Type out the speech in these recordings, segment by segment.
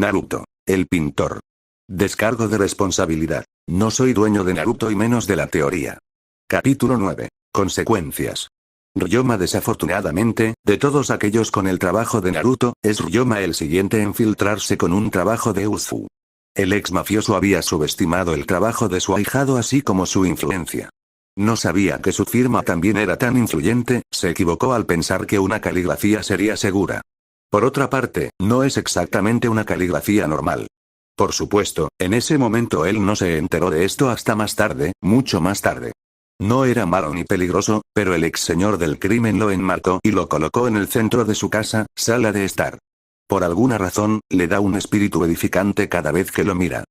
Naruto, el pintor. Descargo de responsabilidad. No soy dueño de Naruto y menos de la teoría. Capítulo 9. Consecuencias. Ryoma desafortunadamente, de todos aquellos con el trabajo de Naruto, es Ryoma el siguiente en filtrarse con un trabajo de Uzu. El ex mafioso había subestimado el trabajo de su ahijado así como su influencia. No sabía que su firma también era tan influyente, se equivocó al pensar que una caligrafía sería segura. Por otra parte, no es exactamente una caligrafía normal. Por supuesto, en ese momento él no se enteró de esto hasta más tarde, mucho más tarde. No era malo ni peligroso, pero el ex señor del crimen lo enmarcó y lo colocó en el centro de su casa, sala de estar. Por alguna razón, le da un espíritu edificante cada vez que lo mira.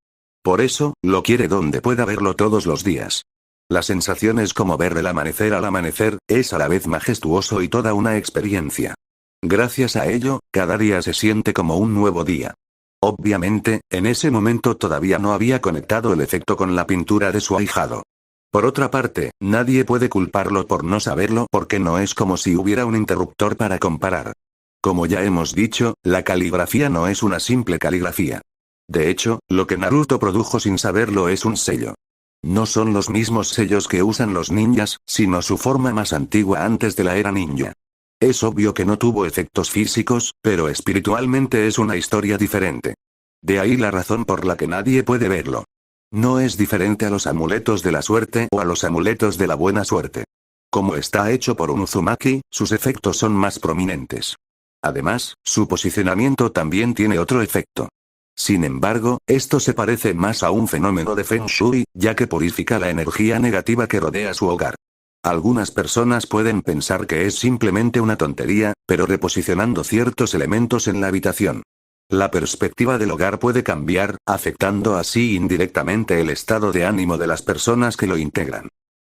Por eso, lo quiere donde pueda verlo todos los días. La sensación es como ver el amanecer al amanecer, es a la vez majestuoso y toda una experiencia. Gracias a ello, cada día se siente como un nuevo día. Obviamente, en ese momento todavía no había conectado el efecto con la pintura de su ahijado. Por otra parte, nadie puede culparlo por no saberlo porque no es como si hubiera un interruptor para comparar. Como ya hemos dicho, la caligrafía no es una simple caligrafía. De hecho, lo que Naruto produjo sin saberlo es un sello. No son los mismos sellos que usan los ninjas, sino su forma más antigua antes de la era ninja. Es obvio que no tuvo efectos físicos, pero espiritualmente es una historia diferente. De ahí la razón por la que nadie puede verlo. No es diferente a los amuletos de la suerte o a los amuletos de la buena suerte. Como está hecho por un Uzumaki, sus efectos son más prominentes. Además, su posicionamiento también tiene otro efecto. Sin embargo, esto se parece más a un fenómeno de Feng Shui, ya que purifica la energía negativa que rodea su hogar. Algunas personas pueden pensar que es simplemente una tontería, pero reposicionando ciertos elementos en la habitación. La perspectiva del hogar puede cambiar, afectando así indirectamente el estado de ánimo de las personas que lo integran.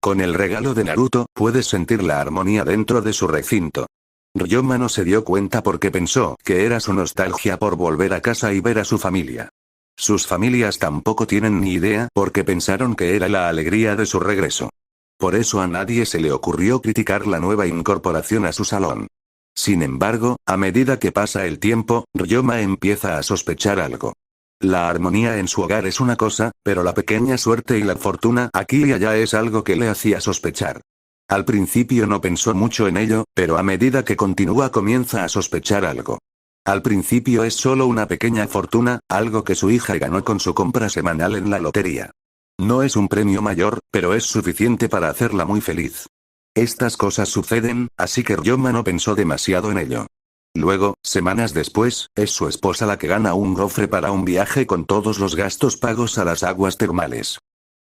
Con el regalo de Naruto, puedes sentir la armonía dentro de su recinto. Ryoma no se dio cuenta porque pensó que era su nostalgia por volver a casa y ver a su familia. Sus familias tampoco tienen ni idea porque pensaron que era la alegría de su regreso. Por eso a nadie se le ocurrió criticar la nueva incorporación a su salón. Sin embargo, a medida que pasa el tiempo, Ryoma empieza a sospechar algo. La armonía en su hogar es una cosa, pero la pequeña suerte y la fortuna aquí y allá es algo que le hacía sospechar. Al principio no pensó mucho en ello, pero a medida que continúa comienza a sospechar algo. Al principio es solo una pequeña fortuna, algo que su hija ganó con su compra semanal en la lotería. No es un premio mayor, pero es suficiente para hacerla muy feliz. Estas cosas suceden, así que Ryoma no pensó demasiado en ello. Luego, semanas después, es su esposa la que gana un gofre para un viaje con todos los gastos pagos a las aguas termales.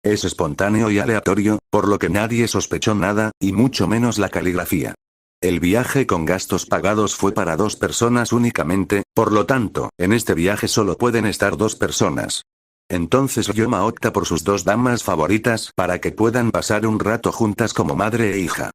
Es espontáneo y aleatorio, por lo que nadie sospechó nada, y mucho menos la caligrafía. El viaje con gastos pagados fue para 2 personas únicamente, por lo tanto, en este viaje solo pueden estar 2 personas. Entonces Ryoma opta por sus 2 damas favoritas para que puedan pasar un rato juntas como madre e hija.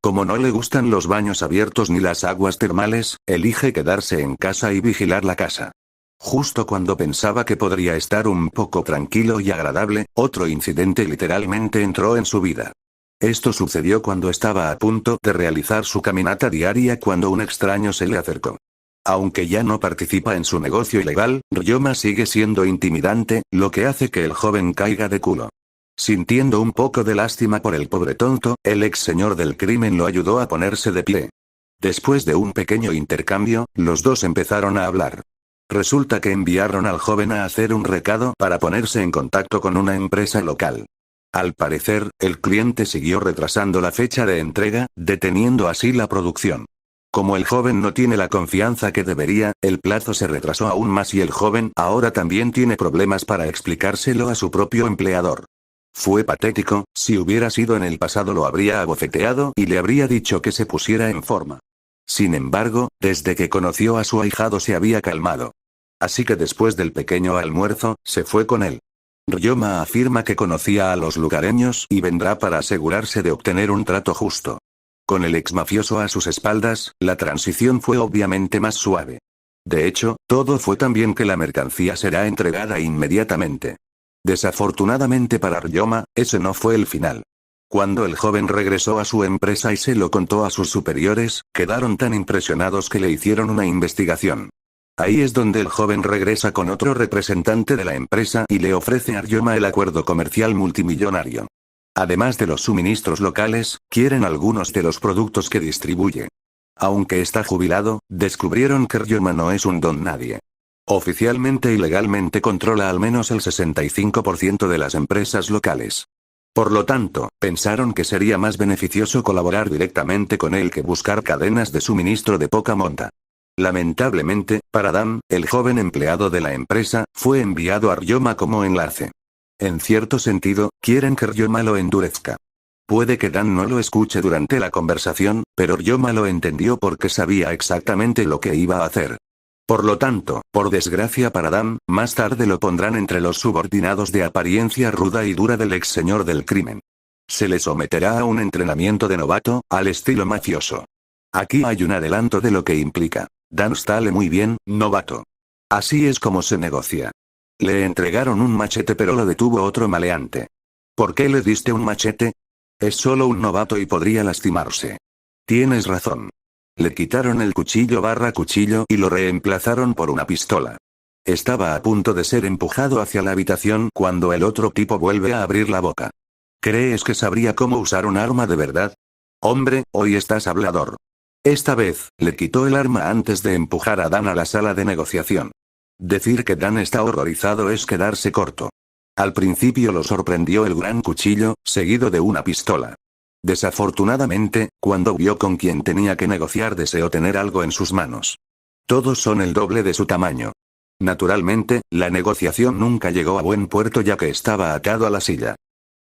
Como no le gustan los baños abiertos ni las aguas termales, elige quedarse en casa y vigilar la casa. Justo cuando pensaba que podría estar un poco tranquilo y agradable, otro incidente literalmente entró en su vida. Esto sucedió cuando estaba a punto de realizar su caminata diaria cuando un extraño se le acercó. Aunque ya no participa en su negocio ilegal, Ryoma sigue siendo intimidante, lo que hace que el joven caiga de culo. Sintiendo un poco de lástima por el pobre tonto, el ex señor del crimen lo ayudó a ponerse de pie. Después de un pequeño intercambio, los dos empezaron a hablar. Resulta que enviaron al joven a hacer un recado para ponerse en contacto con una empresa local. Al parecer, el cliente siguió retrasando la fecha de entrega, deteniendo así la producción. Como el joven no tiene la confianza que debería, el plazo se retrasó aún más y el joven ahora también tiene problemas para explicárselo a su propio empleador. Fue patético, si hubiera sido en el pasado lo habría abofeteado y le habría dicho que se pusiera en forma. Sin embargo, desde que conoció a su ahijado se había calmado. Así que después del pequeño almuerzo, se fue con él. Ryoma afirma que conocía a los lugareños y vendrá para asegurarse de obtener un trato justo. Con el ex mafioso a sus espaldas, la transición fue obviamente más suave. De hecho, todo fue tan bien que la mercancía será entregada inmediatamente. Desafortunadamente para Ryoma, ese no fue el final. Cuando el joven regresó a su empresa y se lo contó a sus superiores, quedaron tan impresionados que le hicieron una investigación. Ahí es donde el joven regresa con otro representante de la empresa y le ofrece a Ryoma el acuerdo comercial multimillonario. Además de los suministros locales, quieren algunos de los productos que distribuye. Aunque está jubilado, descubrieron que Ryoma no es un don nadie. Oficialmente y legalmente controla al menos el 65% de las empresas locales. Por lo tanto, pensaron que sería más beneficioso colaborar directamente con él que buscar cadenas de suministro de poca monta. Lamentablemente, para Dan, el joven empleado de la empresa, fue enviado a Ryoma como enlace. En cierto sentido, quieren que Ryoma lo endurezca. Puede que Dan no lo escuche durante la conversación, pero Ryoma lo entendió porque sabía exactamente lo que iba a hacer. Por lo tanto, por desgracia para Dan, más tarde lo pondrán entre los subordinados de apariencia ruda y dura del ex señor del crimen. Se le someterá a un entrenamiento de novato, al estilo mafioso. Aquí hay un adelanto de lo que implica. Dan sale muy bien, novato. Así es como se negocia. Le entregaron un machete pero lo detuvo otro maleante. ¿Por qué le diste un machete? Es solo un novato y podría lastimarse. Tienes razón. Le quitaron el cuchillo y lo reemplazaron por una pistola. Estaba a punto de ser empujado hacia la habitación cuando el otro tipo vuelve a abrir la boca. ¿Crees que sabría cómo usar un arma de verdad? Hombre, hoy estás hablador. Esta vez, le quitó el arma antes de empujar a Dan a la sala de negociación. Decir que Dan está horrorizado es quedarse corto. Al principio lo sorprendió el gran cuchillo, seguido de una pistola. Desafortunadamente, cuando vio con quién tenía que negociar deseó tener algo en sus manos. Todos son el doble de su tamaño. Naturalmente, la negociación nunca llegó a buen puerto ya que estaba atado a la silla.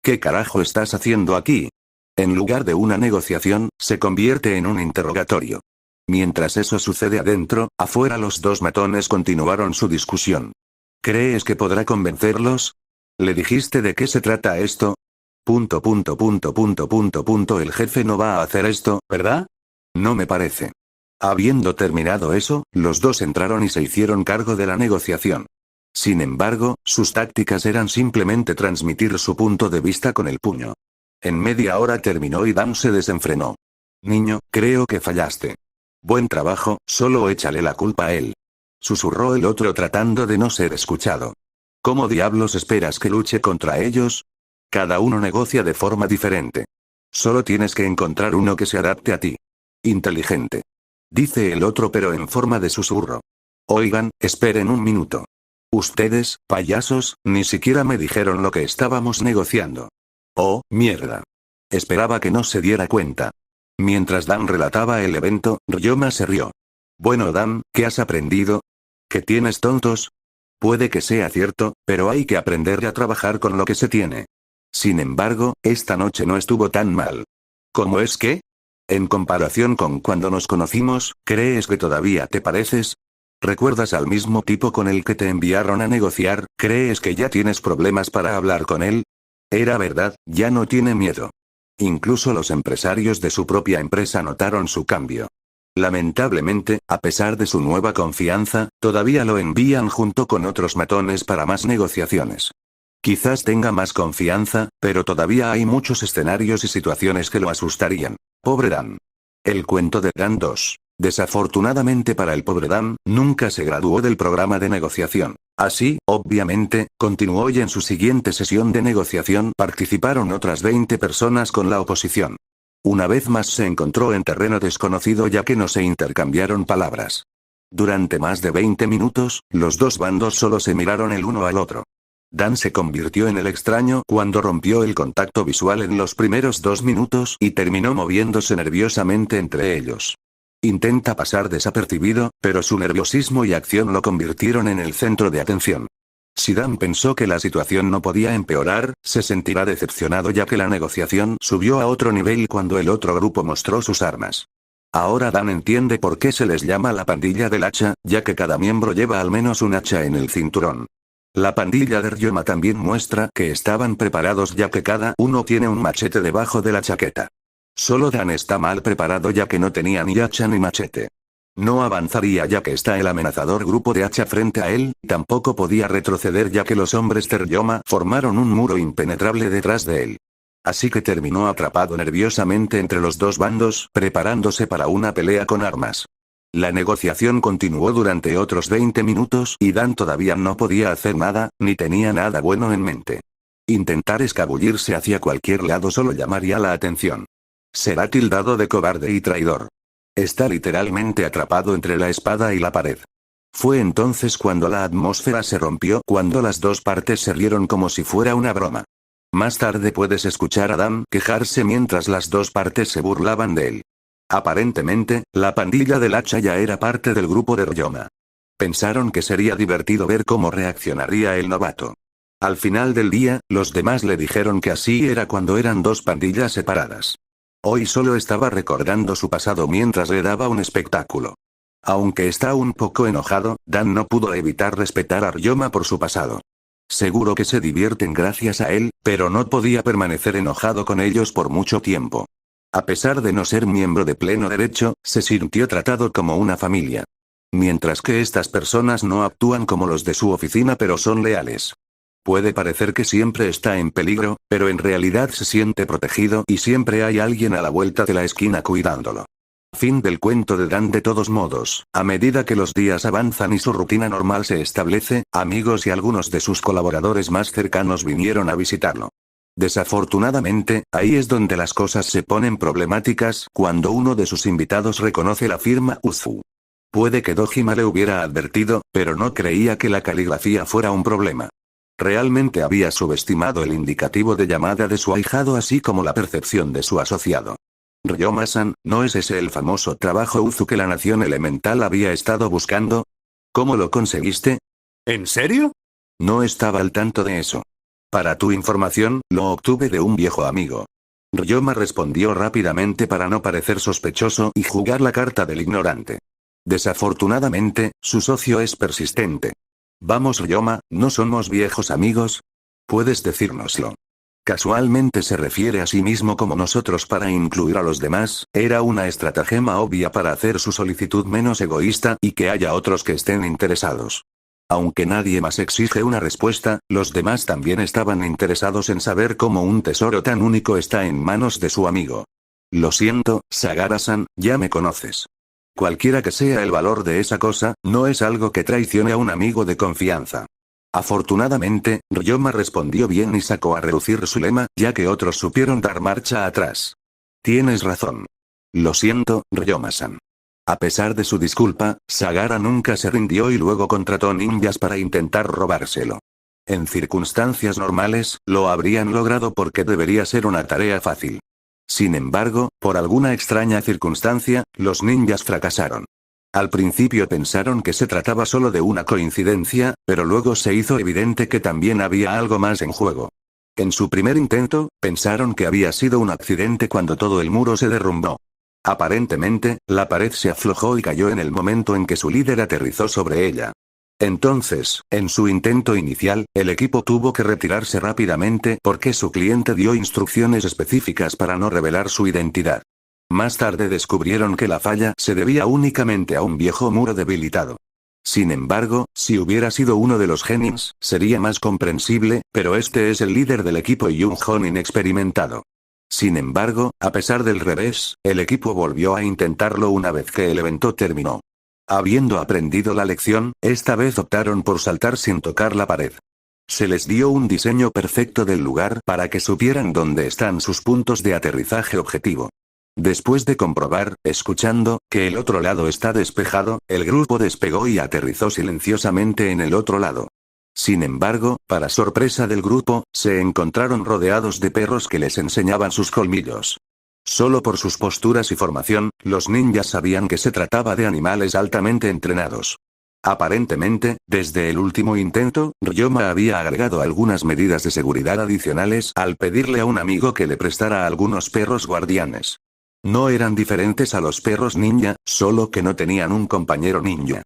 ¿Qué carajo estás haciendo aquí? En lugar de una negociación, se convierte en un interrogatorio. Mientras eso sucede adentro, afuera los dos matones continuaron su discusión. ¿Crees que podrá convencerlos? ¿Le dijiste de qué se trata esto? El jefe no va a hacer esto, ¿verdad? No me parece. Habiendo terminado eso, los dos entraron y se hicieron cargo de la negociación. Sin embargo, sus tácticas eran simplemente transmitir su punto de vista con el puño. En media hora terminó y Dan se desenfrenó. Niño, creo que fallaste. Buen trabajo, solo échale la culpa a él. Susurró el otro tratando de no ser escuchado. ¿Cómo diablos esperas que luche contra ellos? Cada uno negocia de forma diferente. Solo tienes que encontrar uno que se adapte a ti. Inteligente. Dice el otro pero en forma de susurro. Oigan, esperen un minuto. Ustedes, payasos, ni siquiera me dijeron lo que estábamos negociando. Oh, mierda. Esperaba que no se diera cuenta. Mientras Dan relataba el evento, Ryoma se rió. Bueno Dan, ¿qué has aprendido? ¿Que tienes tontos? Puede que sea cierto, pero hay que aprender a trabajar con lo que se tiene. Sin embargo, esta noche no estuvo tan mal. ¿Cómo es que? En comparación con cuando nos conocimos, ¿crees que todavía te pareces? ¿Recuerdas al mismo tipo con el que te enviaron a negociar? ¿Crees que ya tienes problemas para hablar con él? Era verdad, ya no tiene miedo. Incluso los empresarios de su propia empresa notaron su cambio. Lamentablemente, a pesar de su nueva confianza, todavía lo envían junto con otros matones para más negociaciones. Quizás tenga más confianza, pero todavía hay muchos escenarios y situaciones que lo asustarían. Pobre Dan. El cuento de Dan 2. Desafortunadamente para el pobre Dan, nunca se graduó del programa de negociación. Así, obviamente, continuó y en su siguiente sesión de negociación participaron otras 20 personas con la oposición. Una vez más se encontró en terreno desconocido ya que no se intercambiaron palabras. Durante más de 20 minutos, los dos bandos solo se miraron el uno al otro. Dan se convirtió en el extraño cuando rompió el contacto visual en los primeros 2 minutos y terminó moviéndose nerviosamente entre ellos. Intenta pasar desapercibido, pero su nerviosismo y acción lo convirtieron en el centro de atención. Si Dan pensó que la situación no podía empeorar, se sentirá decepcionado ya que la negociación subió a otro nivel cuando el otro grupo mostró sus armas. Ahora Dan entiende por qué se les llama la pandilla del hacha, ya que cada miembro lleva al menos un hacha en el cinturón. La pandilla de Ryoma también muestra que estaban preparados ya que cada uno tiene un machete debajo de la chaqueta. Solo Dan está mal preparado ya que no tenía ni hacha ni machete. No avanzaría ya que está el amenazador grupo de hacha frente a él, tampoco podía retroceder ya que los hombres de Ryoma formaron un muro impenetrable detrás de él. Así que terminó atrapado nerviosamente entre los dos bandos, preparándose para una pelea con armas. La negociación continuó durante otros 20 minutos y Dan todavía no podía hacer nada, ni tenía nada bueno en mente. Intentar escabullirse hacia cualquier lado solo llamaría la atención. Será tildado de cobarde y traidor. Está literalmente atrapado entre la espada y la pared. Fue entonces cuando la atmósfera se rompió, cuando las dos partes se rieron como si fuera una broma. Más tarde puedes escuchar a Dan quejarse mientras las dos partes se burlaban de él. Aparentemente, la pandilla del hacha ya era parte del grupo de Ryoma. Pensaron que sería divertido ver cómo reaccionaría el novato. Al final del día, los demás le dijeron que así era cuando eran dos pandillas separadas. Hoy solo estaba recordando su pasado mientras le daba un espectáculo. Aunque está un poco enojado, Dan no pudo evitar respetar a Ryoma por su pasado. Seguro que se divierten gracias a él, pero no podía permanecer enojado con ellos por mucho tiempo. A pesar de no ser miembro de pleno derecho, se sintió tratado como una familia. Mientras que estas personas no actúan como los de su oficina pero son leales. Puede parecer que siempre está en peligro, pero en realidad se siente protegido y siempre hay alguien a la vuelta de la esquina cuidándolo. Fin del cuento de Dan. De todos modos, a medida que los días avanzan y su rutina normal se establece, amigos y algunos de sus colaboradores más cercanos vinieron a visitarlo. Desafortunadamente, ahí es donde las cosas se ponen problemáticas, cuando uno de sus invitados reconoce la firma Uzu. Puede que Dojima le hubiera advertido, pero no creía que la caligrafía fuera un problema. Realmente había subestimado el indicativo de llamada de su ahijado así como la percepción de su asociado. Ryoma-san, ¿no es ese el famoso trabajo Uzu que la nación elemental había estado buscando? ¿Cómo lo conseguiste? ¿En serio? No estaba al tanto de eso. Para tu información, lo obtuve de un viejo amigo. Ryoma respondió rápidamente para no parecer sospechoso y jugar la carta del ignorante. Desafortunadamente, su socio es persistente. Vamos Ryoma, ¿no somos viejos amigos? Puedes decírnoslo. Casualmente se refiere a sí mismo como nosotros para incluir a los demás, era una estratagema obvia para hacer su solicitud menos egoísta y que haya otros que estén interesados. Aunque nadie más exige una respuesta, los demás también estaban interesados en saber cómo un tesoro tan único está en manos de su amigo. Lo siento, Sagara-san, ya me conoces. Cualquiera que sea el valor de esa cosa, no es algo que traicione a un amigo de confianza. Afortunadamente, Ryoma respondió bien y sacó a relucir su lema, ya que otros supieron dar marcha atrás. Tienes razón. Lo siento, Ryoma-san. A pesar de su disculpa, Sagara nunca se rindió y luego contrató ninjas para intentar robárselo. En circunstancias normales, lo habrían logrado porque debería ser una tarea fácil. Sin embargo, por alguna extraña circunstancia, los ninjas fracasaron. Al principio pensaron que se trataba solo de una coincidencia, pero luego se hizo evidente que también había algo más en juego. En su primer intento, pensaron que había sido un accidente cuando todo el muro se derrumbó. Aparentemente, la pared se aflojó y cayó en el momento en que su líder aterrizó sobre ella. Entonces, en su intento inicial, el equipo tuvo que retirarse rápidamente porque su cliente dio instrucciones específicas para no revelar su identidad. Más tarde descubrieron que la falla se debía únicamente a un viejo muro debilitado. Sin embargo, si hubiera sido uno de los genios, sería más comprensible, pero este es el líder del equipo y un joven inexperimentado. Sin embargo, a pesar del revés, el equipo volvió a intentarlo una vez que el evento terminó. Habiendo aprendido la lección, esta vez optaron por saltar sin tocar la pared. Se les dio un diseño perfecto del lugar para que supieran dónde están sus puntos de aterrizaje objetivo. Después de comprobar, escuchando, que el otro lado está despejado, el grupo despegó y aterrizó silenciosamente en el otro lado. Sin embargo, para sorpresa del grupo, se encontraron rodeados de perros que les enseñaban sus colmillos. Solo por sus posturas y formación, los ninjas sabían que se trataba de animales altamente entrenados. Aparentemente, desde el último intento, Ryoma había agregado algunas medidas de seguridad adicionales al pedirle a un amigo que le prestara algunos perros guardianes. No eran diferentes a los perros ninja, solo que no tenían un compañero ninja.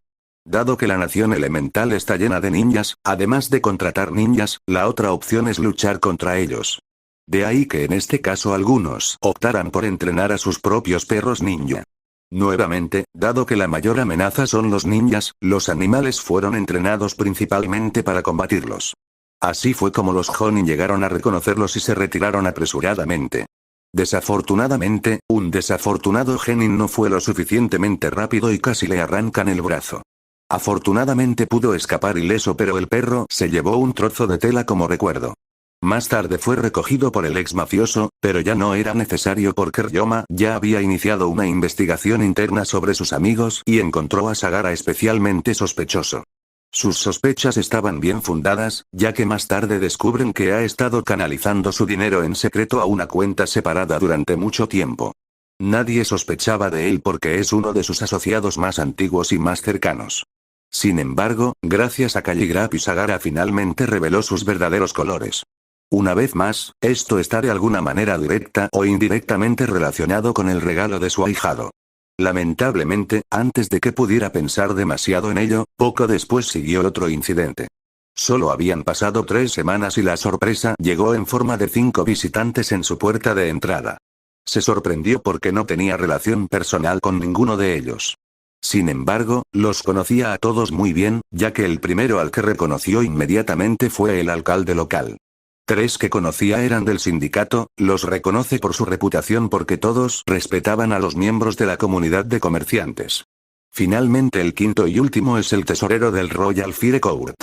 Dado que la nación elemental está llena de ninjas, además de contratar ninjas, la otra opción es luchar contra ellos. De ahí que en este caso algunos optaran por entrenar a sus propios perros ninja. Nuevamente, dado que la mayor amenaza son los ninjas, los animales fueron entrenados principalmente para combatirlos. Así fue como los Jonin llegaron a reconocerlos y se retiraron apresuradamente. Desafortunadamente, un desafortunado genin no fue lo suficientemente rápido y casi le arrancan el brazo. Afortunadamente pudo escapar ileso, pero el perro se llevó un trozo de tela como recuerdo. Más tarde fue recogido por el ex mafioso, pero ya no era necesario porque Ryoma ya había iniciado una investigación interna sobre sus amigos y encontró a Sagara especialmente sospechoso. Sus sospechas estaban bien fundadas, ya que más tarde descubren que ha estado canalizando su dinero en secreto a una cuenta separada durante mucho tiempo. Nadie sospechaba de él porque es uno de sus asociados más antiguos y más cercanos. Sin embargo, gracias a Calligraph Sagara finalmente reveló sus verdaderos colores. Una vez más, esto está de alguna manera directa o indirectamente relacionado con el regalo de su ahijado. Lamentablemente, antes de que pudiera pensar demasiado en ello, poco después siguió otro incidente. Solo habían pasado 3 semanas y la sorpresa llegó en forma de 5 visitantes en su puerta de entrada. Se sorprendió porque no tenía relación personal con ninguno de ellos. Sin embargo, los conocía a todos muy bien, ya que el primero al que reconoció inmediatamente fue el alcalde local. 3 que conocía eran del sindicato, los reconoce por su reputación porque todos respetaban a los miembros de la comunidad de comerciantes. Finalmente el quinto y último es el tesorero del Royal Fire Court.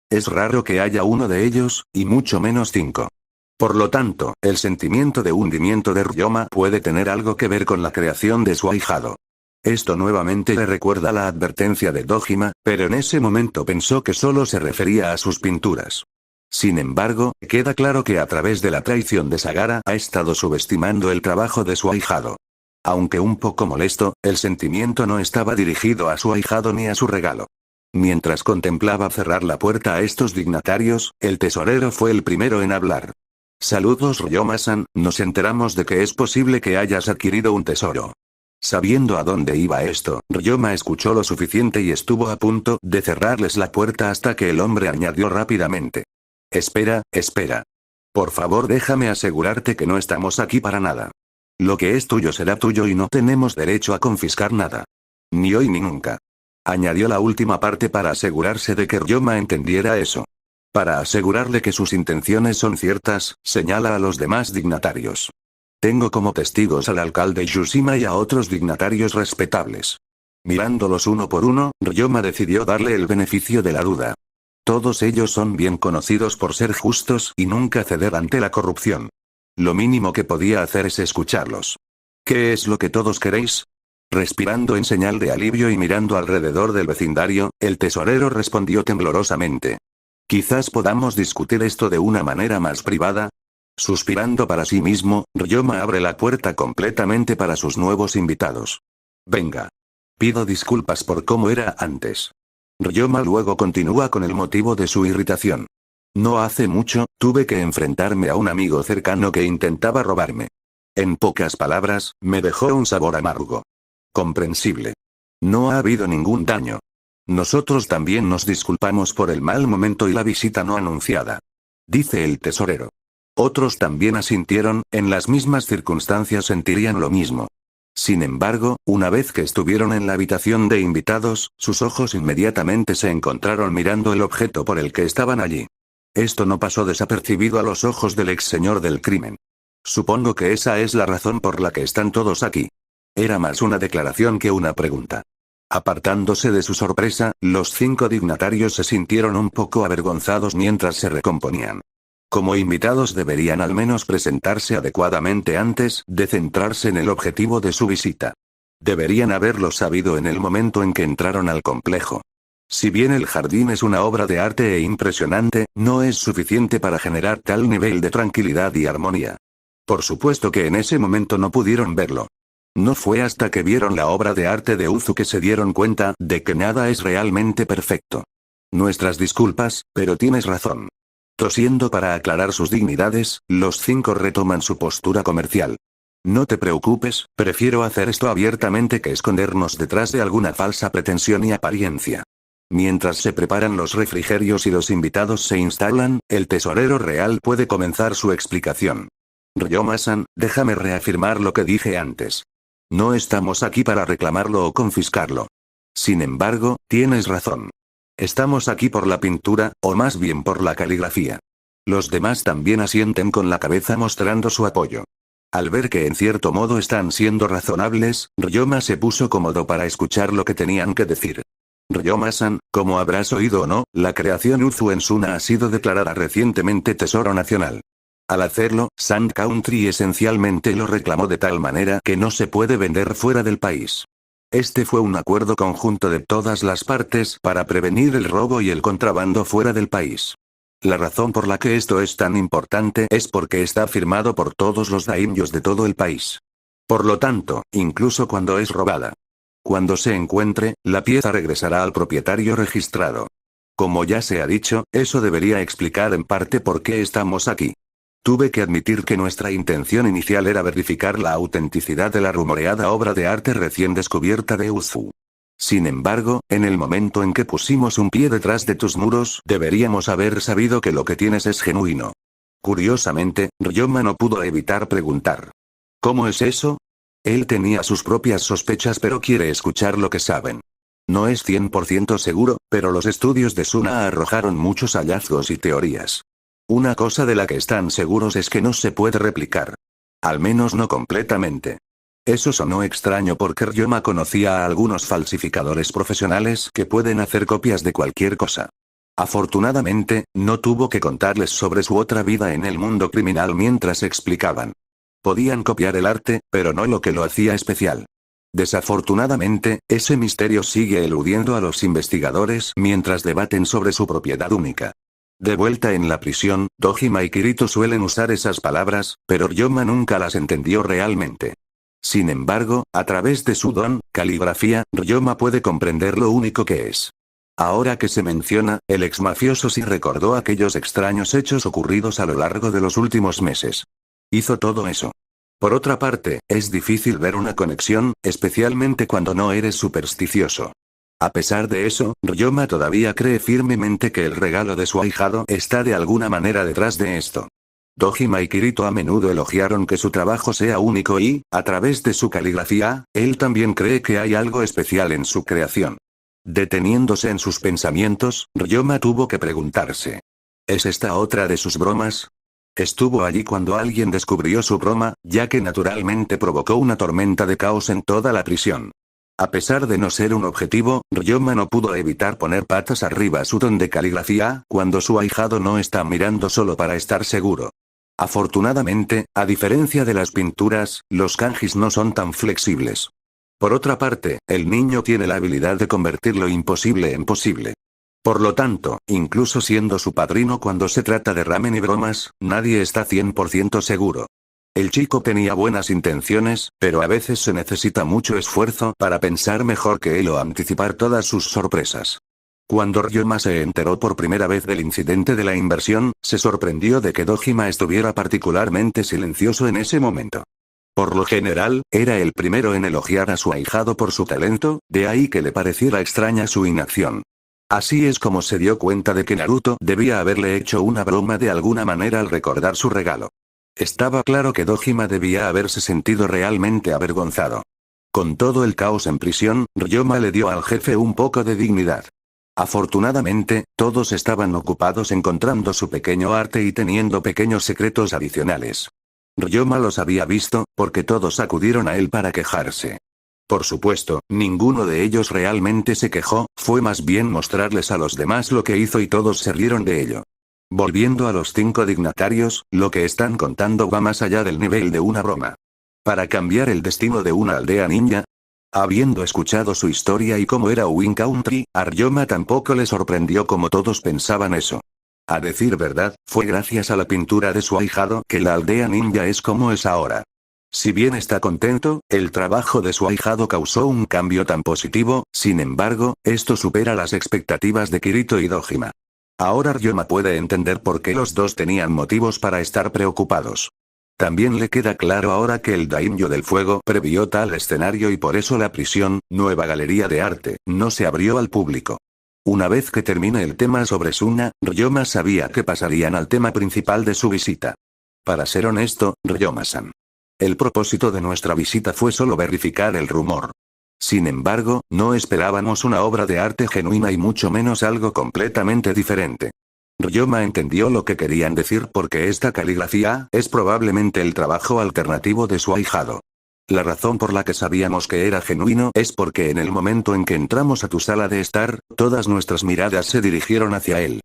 Es raro que haya uno de ellos, y mucho menos 5. Por lo tanto, el sentimiento de hundimiento de Ryoma puede tener algo que ver con la creación de su ahijado. Esto nuevamente le recuerda la advertencia de Dojima, pero en ese momento pensó que solo se refería a sus pinturas. Sin embargo, queda claro que a través de la traición de Sagara ha estado subestimando el trabajo de su ahijado. Aunque un poco molesto, el sentimiento no estaba dirigido a su ahijado ni a su regalo. Mientras contemplaba cerrar la puerta a estos dignatarios, el tesorero fue el primero en hablar. Saludos Ryoma-san, nos enteramos de que es posible que hayas adquirido un tesoro. Sabiendo a dónde iba esto, Ryoma escuchó lo suficiente y estuvo a punto de cerrarles la puerta hasta que el hombre añadió rápidamente. Espera, espera. Por favor, déjame asegurarte que no estamos aquí para nada. Lo que es tuyo será tuyo y no tenemos derecho a confiscar nada. Ni hoy ni nunca. Añadió la última parte para asegurarse de que Ryoma entendiera eso. Para asegurarle que sus intenciones son ciertas, señala a los demás dignatarios. Tengo como testigos al alcalde Yushima y a otros dignatarios respetables. Mirándolos uno por uno, Ryoma decidió darle el beneficio de la duda. Todos ellos son bien conocidos por ser justos y nunca ceder ante la corrupción. Lo mínimo que podía hacer es escucharlos. ¿Qué es lo que todos queréis? Respirando en señal de alivio y mirando alrededor del vecindario, el tesorero respondió temblorosamente. Quizás podamos discutir esto de una manera más privada. Suspirando para sí mismo, Ryoma abre la puerta completamente para sus nuevos invitados. Venga. Pido disculpas por cómo era antes. Ryoma luego continúa con el motivo de su irritación. No hace mucho, tuve que enfrentarme a un amigo cercano que intentaba robarme. En pocas palabras, me dejó un sabor amargo. Comprensible. No ha habido ningún daño. Nosotros también nos disculpamos por el mal momento y la visita no anunciada. Dice el tesorero. Otros también asintieron, en las mismas circunstancias sentirían lo mismo. Sin embargo, una vez que estuvieron en la habitación de invitados, sus ojos inmediatamente se encontraron mirando el objeto por el que estaban allí. Esto no pasó desapercibido a los ojos del ex señor del crimen. Supongo que esa es la razón por la que están todos aquí. Era más una declaración que una pregunta. Apartándose de su sorpresa, los 5 dignatarios se sintieron un poco avergonzados mientras se recomponían. Como invitados deberían al menos presentarse adecuadamente antes de centrarse en el objetivo de su visita. Deberían haberlo sabido en el momento en que entraron al complejo. Si bien el jardín es una obra de arte e impresionante, no es suficiente para generar tal nivel de tranquilidad y armonía. Por supuesto que en ese momento no pudieron verlo. No fue hasta que vieron la obra de arte de Uzu que se dieron cuenta de que nada es realmente perfecto. Nuestras disculpas, pero tienes razón. Tosiendo para aclarar sus dignidades, los 5 retoman su postura comercial. No te preocupes, prefiero hacer esto abiertamente que escondernos detrás de alguna falsa pretensión y apariencia. Mientras se preparan los refrigerios y los invitados se instalan, el tesorero real puede comenzar su explicación. Ryoma-san, déjame reafirmar lo que dije antes. No estamos aquí para reclamarlo o confiscarlo. Sin embargo, tienes razón. Estamos aquí por la pintura, o más bien por la caligrafía. Los demás también asienten con la cabeza mostrando su apoyo. Al ver que en cierto modo están siendo razonables, Ryoma se puso cómodo para escuchar lo que tenían que decir. Ryoma-san, como habrás oído o no, la creación Uzu en Suna ha sido declarada recientemente Tesoro Nacional. Al hacerlo, Sand Country esencialmente lo reclamó de tal manera que no se puede vender fuera del país. Este fue un acuerdo conjunto de todas las partes para prevenir el robo y el contrabando fuera del país. La razón por la que esto es tan importante es porque está firmado por todos los daimyos de todo el país. Por lo tanto, incluso cuando es robada. Cuando se encuentre, la pieza regresará al propietario registrado. Como ya se ha dicho, eso debería explicar en parte por qué estamos aquí. Tuve que admitir que nuestra intención inicial era verificar la autenticidad de la rumoreada obra de arte recién descubierta de Uzu. Sin embargo, en el momento en que pusimos un pie detrás de tus muros, deberíamos haber sabido que lo que tienes es genuino. Curiosamente, Ryoma no pudo evitar preguntar. ¿Cómo es eso? Él tenía sus propias sospechas pero quiere escuchar lo que saben. No es 100% seguro, pero los estudios de Suna arrojaron muchos hallazgos y teorías. Una cosa de la que están seguros es que no se puede replicar. Al menos no completamente. Eso sonó extraño porque Ryoma conocía a algunos falsificadores profesionales que pueden hacer copias de cualquier cosa. Afortunadamente, no tuvo que contarles sobre su otra vida en el mundo criminal mientras explicaban. Podían copiar el arte, pero no lo que lo hacía especial. Desafortunadamente, ese misterio sigue eludiendo a los investigadores mientras debaten sobre su propiedad única. De vuelta en la prisión, Dojima y Kirito suelen usar esas palabras, pero Ryoma nunca las entendió realmente. Sin embargo, a través de su don, caligrafía, Ryoma puede comprender lo único que es. Ahora que se menciona, el ex mafioso sí recordó aquellos extraños hechos ocurridos a lo largo de los últimos meses. Hizo todo eso. Por otra parte, es difícil ver una conexión, especialmente cuando no eres supersticioso. A pesar de eso, Ryoma todavía cree firmemente que el regalo de su ahijado está de alguna manera detrás de esto. Dojima y Kirito a menudo elogiaron que su trabajo sea único y, a través de su caligrafía, él también cree que hay algo especial en su creación. Deteniéndose en sus pensamientos, Ryoma tuvo que preguntarse. ¿Es esta otra de sus bromas? Estuvo allí cuando alguien descubrió su broma, ya que naturalmente provocó una tormenta de caos en toda la prisión. A pesar de no ser un objetivo, Ryoma no pudo evitar poner patas arriba su don de caligrafía cuando su ahijado no está mirando solo para estar seguro. Afortunadamente, a diferencia de las pinturas, los kanjis no son tan flexibles. Por otra parte, el niño tiene la habilidad de convertir lo imposible en posible. Por lo tanto, incluso siendo su padrino cuando se trata de ramen y bromas, nadie está 100% seguro. El chico tenía buenas intenciones, pero a veces se necesita mucho esfuerzo para pensar mejor que él o anticipar todas sus sorpresas. Cuando Ryoma se enteró por primera vez del incidente de la inversión, se sorprendió de que Dojima estuviera particularmente silencioso en ese momento. Por lo general, era el primero en elogiar a su ahijado por su talento, de ahí que le pareciera extraña su inacción. Así es como se dio cuenta de que Naruto debía haberle hecho una broma de alguna manera al recordar su regalo. Estaba claro que Dojima debía haberse sentido realmente avergonzado. Con todo el caos en prisión, Ryoma le dio al jefe un poco de dignidad. Afortunadamente, todos estaban ocupados encontrando su pequeño arte y teniendo pequeños secretos adicionales. Ryoma los había visto, porque todos acudieron a él para quejarse. Por supuesto, ninguno de ellos realmente se quejó, fue más bien mostrarles a los demás lo que hizo y todos se rieron de ello. Volviendo a los 5 dignatarios, lo que están contando va más allá del nivel de una broma. Para cambiar el destino de una aldea ninja. Habiendo escuchado su historia y cómo era Win Country, a Ryoma tampoco le sorprendió como todos pensaban eso. A decir verdad, fue gracias a la pintura de su ahijado que la aldea ninja es como es ahora. Si bien está contento, el trabajo de su ahijado causó un cambio tan positivo, sin embargo, esto supera las expectativas de Kirito y Dojima. Ahora Ryoma puede entender por qué los dos tenían motivos para estar preocupados. También le queda claro ahora que el Daimyo del Fuego previó tal escenario y por eso la prisión, nueva galería de arte, no se abrió al público. Una vez que termine el tema sobre Suna, Ryoma sabía que pasarían al tema principal de su visita. Para ser honesto, Ryoma-san. El propósito de nuestra visita fue solo verificar el rumor. Sin embargo, no esperábamos una obra de arte genuina y mucho menos algo completamente diferente. Ryoma entendió lo que querían decir porque esta caligrafía es probablemente el trabajo alternativo de su ahijado. La razón por la que sabíamos que era genuino es porque en el momento en que entramos a tu sala de estar, todas nuestras miradas se dirigieron hacia él.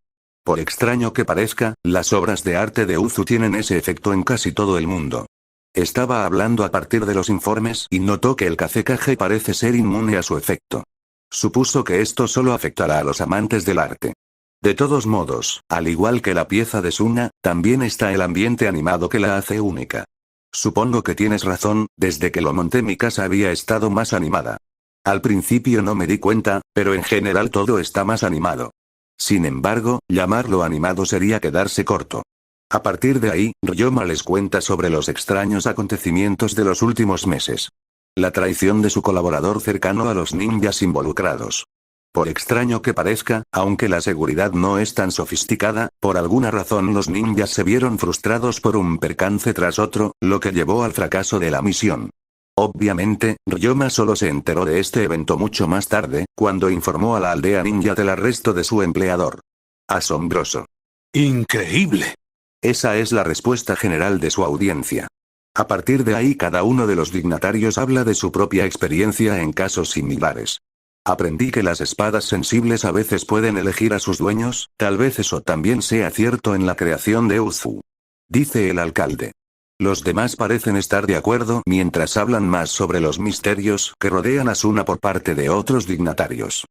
Por extraño que parezca, las obras de arte de Uzu tienen ese efecto en casi todo el mundo. Estaba hablando a partir de los informes y notó que el Kazekage parece ser inmune a su efecto. Supuso que esto solo afectará a los amantes del arte. De todos modos, al igual que la pieza de Suna, también está el ambiente animado que la hace única. Supongo que tienes razón, desde que lo monté mi casa había estado más animada. Al principio no me di cuenta, pero en general todo está más animado. Sin embargo, llamarlo animado sería quedarse corto. A partir de ahí, Ryoma les cuenta sobre los extraños acontecimientos de los últimos meses. La traición de su colaborador cercano a los ninjas involucrados. Por extraño que parezca, aunque la seguridad no es tan sofisticada, por alguna razón los ninjas se vieron frustrados por un percance tras otro, lo que llevó al fracaso de la misión. Obviamente, Ryoma solo se enteró de este evento mucho más tarde, cuando informó a la aldea ninja del arresto de su empleador. Asombroso. ¡Increíble! Esa es la respuesta general de su audiencia. A partir de ahí cada uno de los dignatarios habla de su propia experiencia en casos similares. Aprendí que las espadas sensibles a veces pueden elegir a sus dueños, tal vez eso también sea cierto en la creación de Uzu. Dice el alcalde. Los demás parecen estar de acuerdo mientras hablan más sobre los misterios que rodean a Suna por parte de otros dignatarios.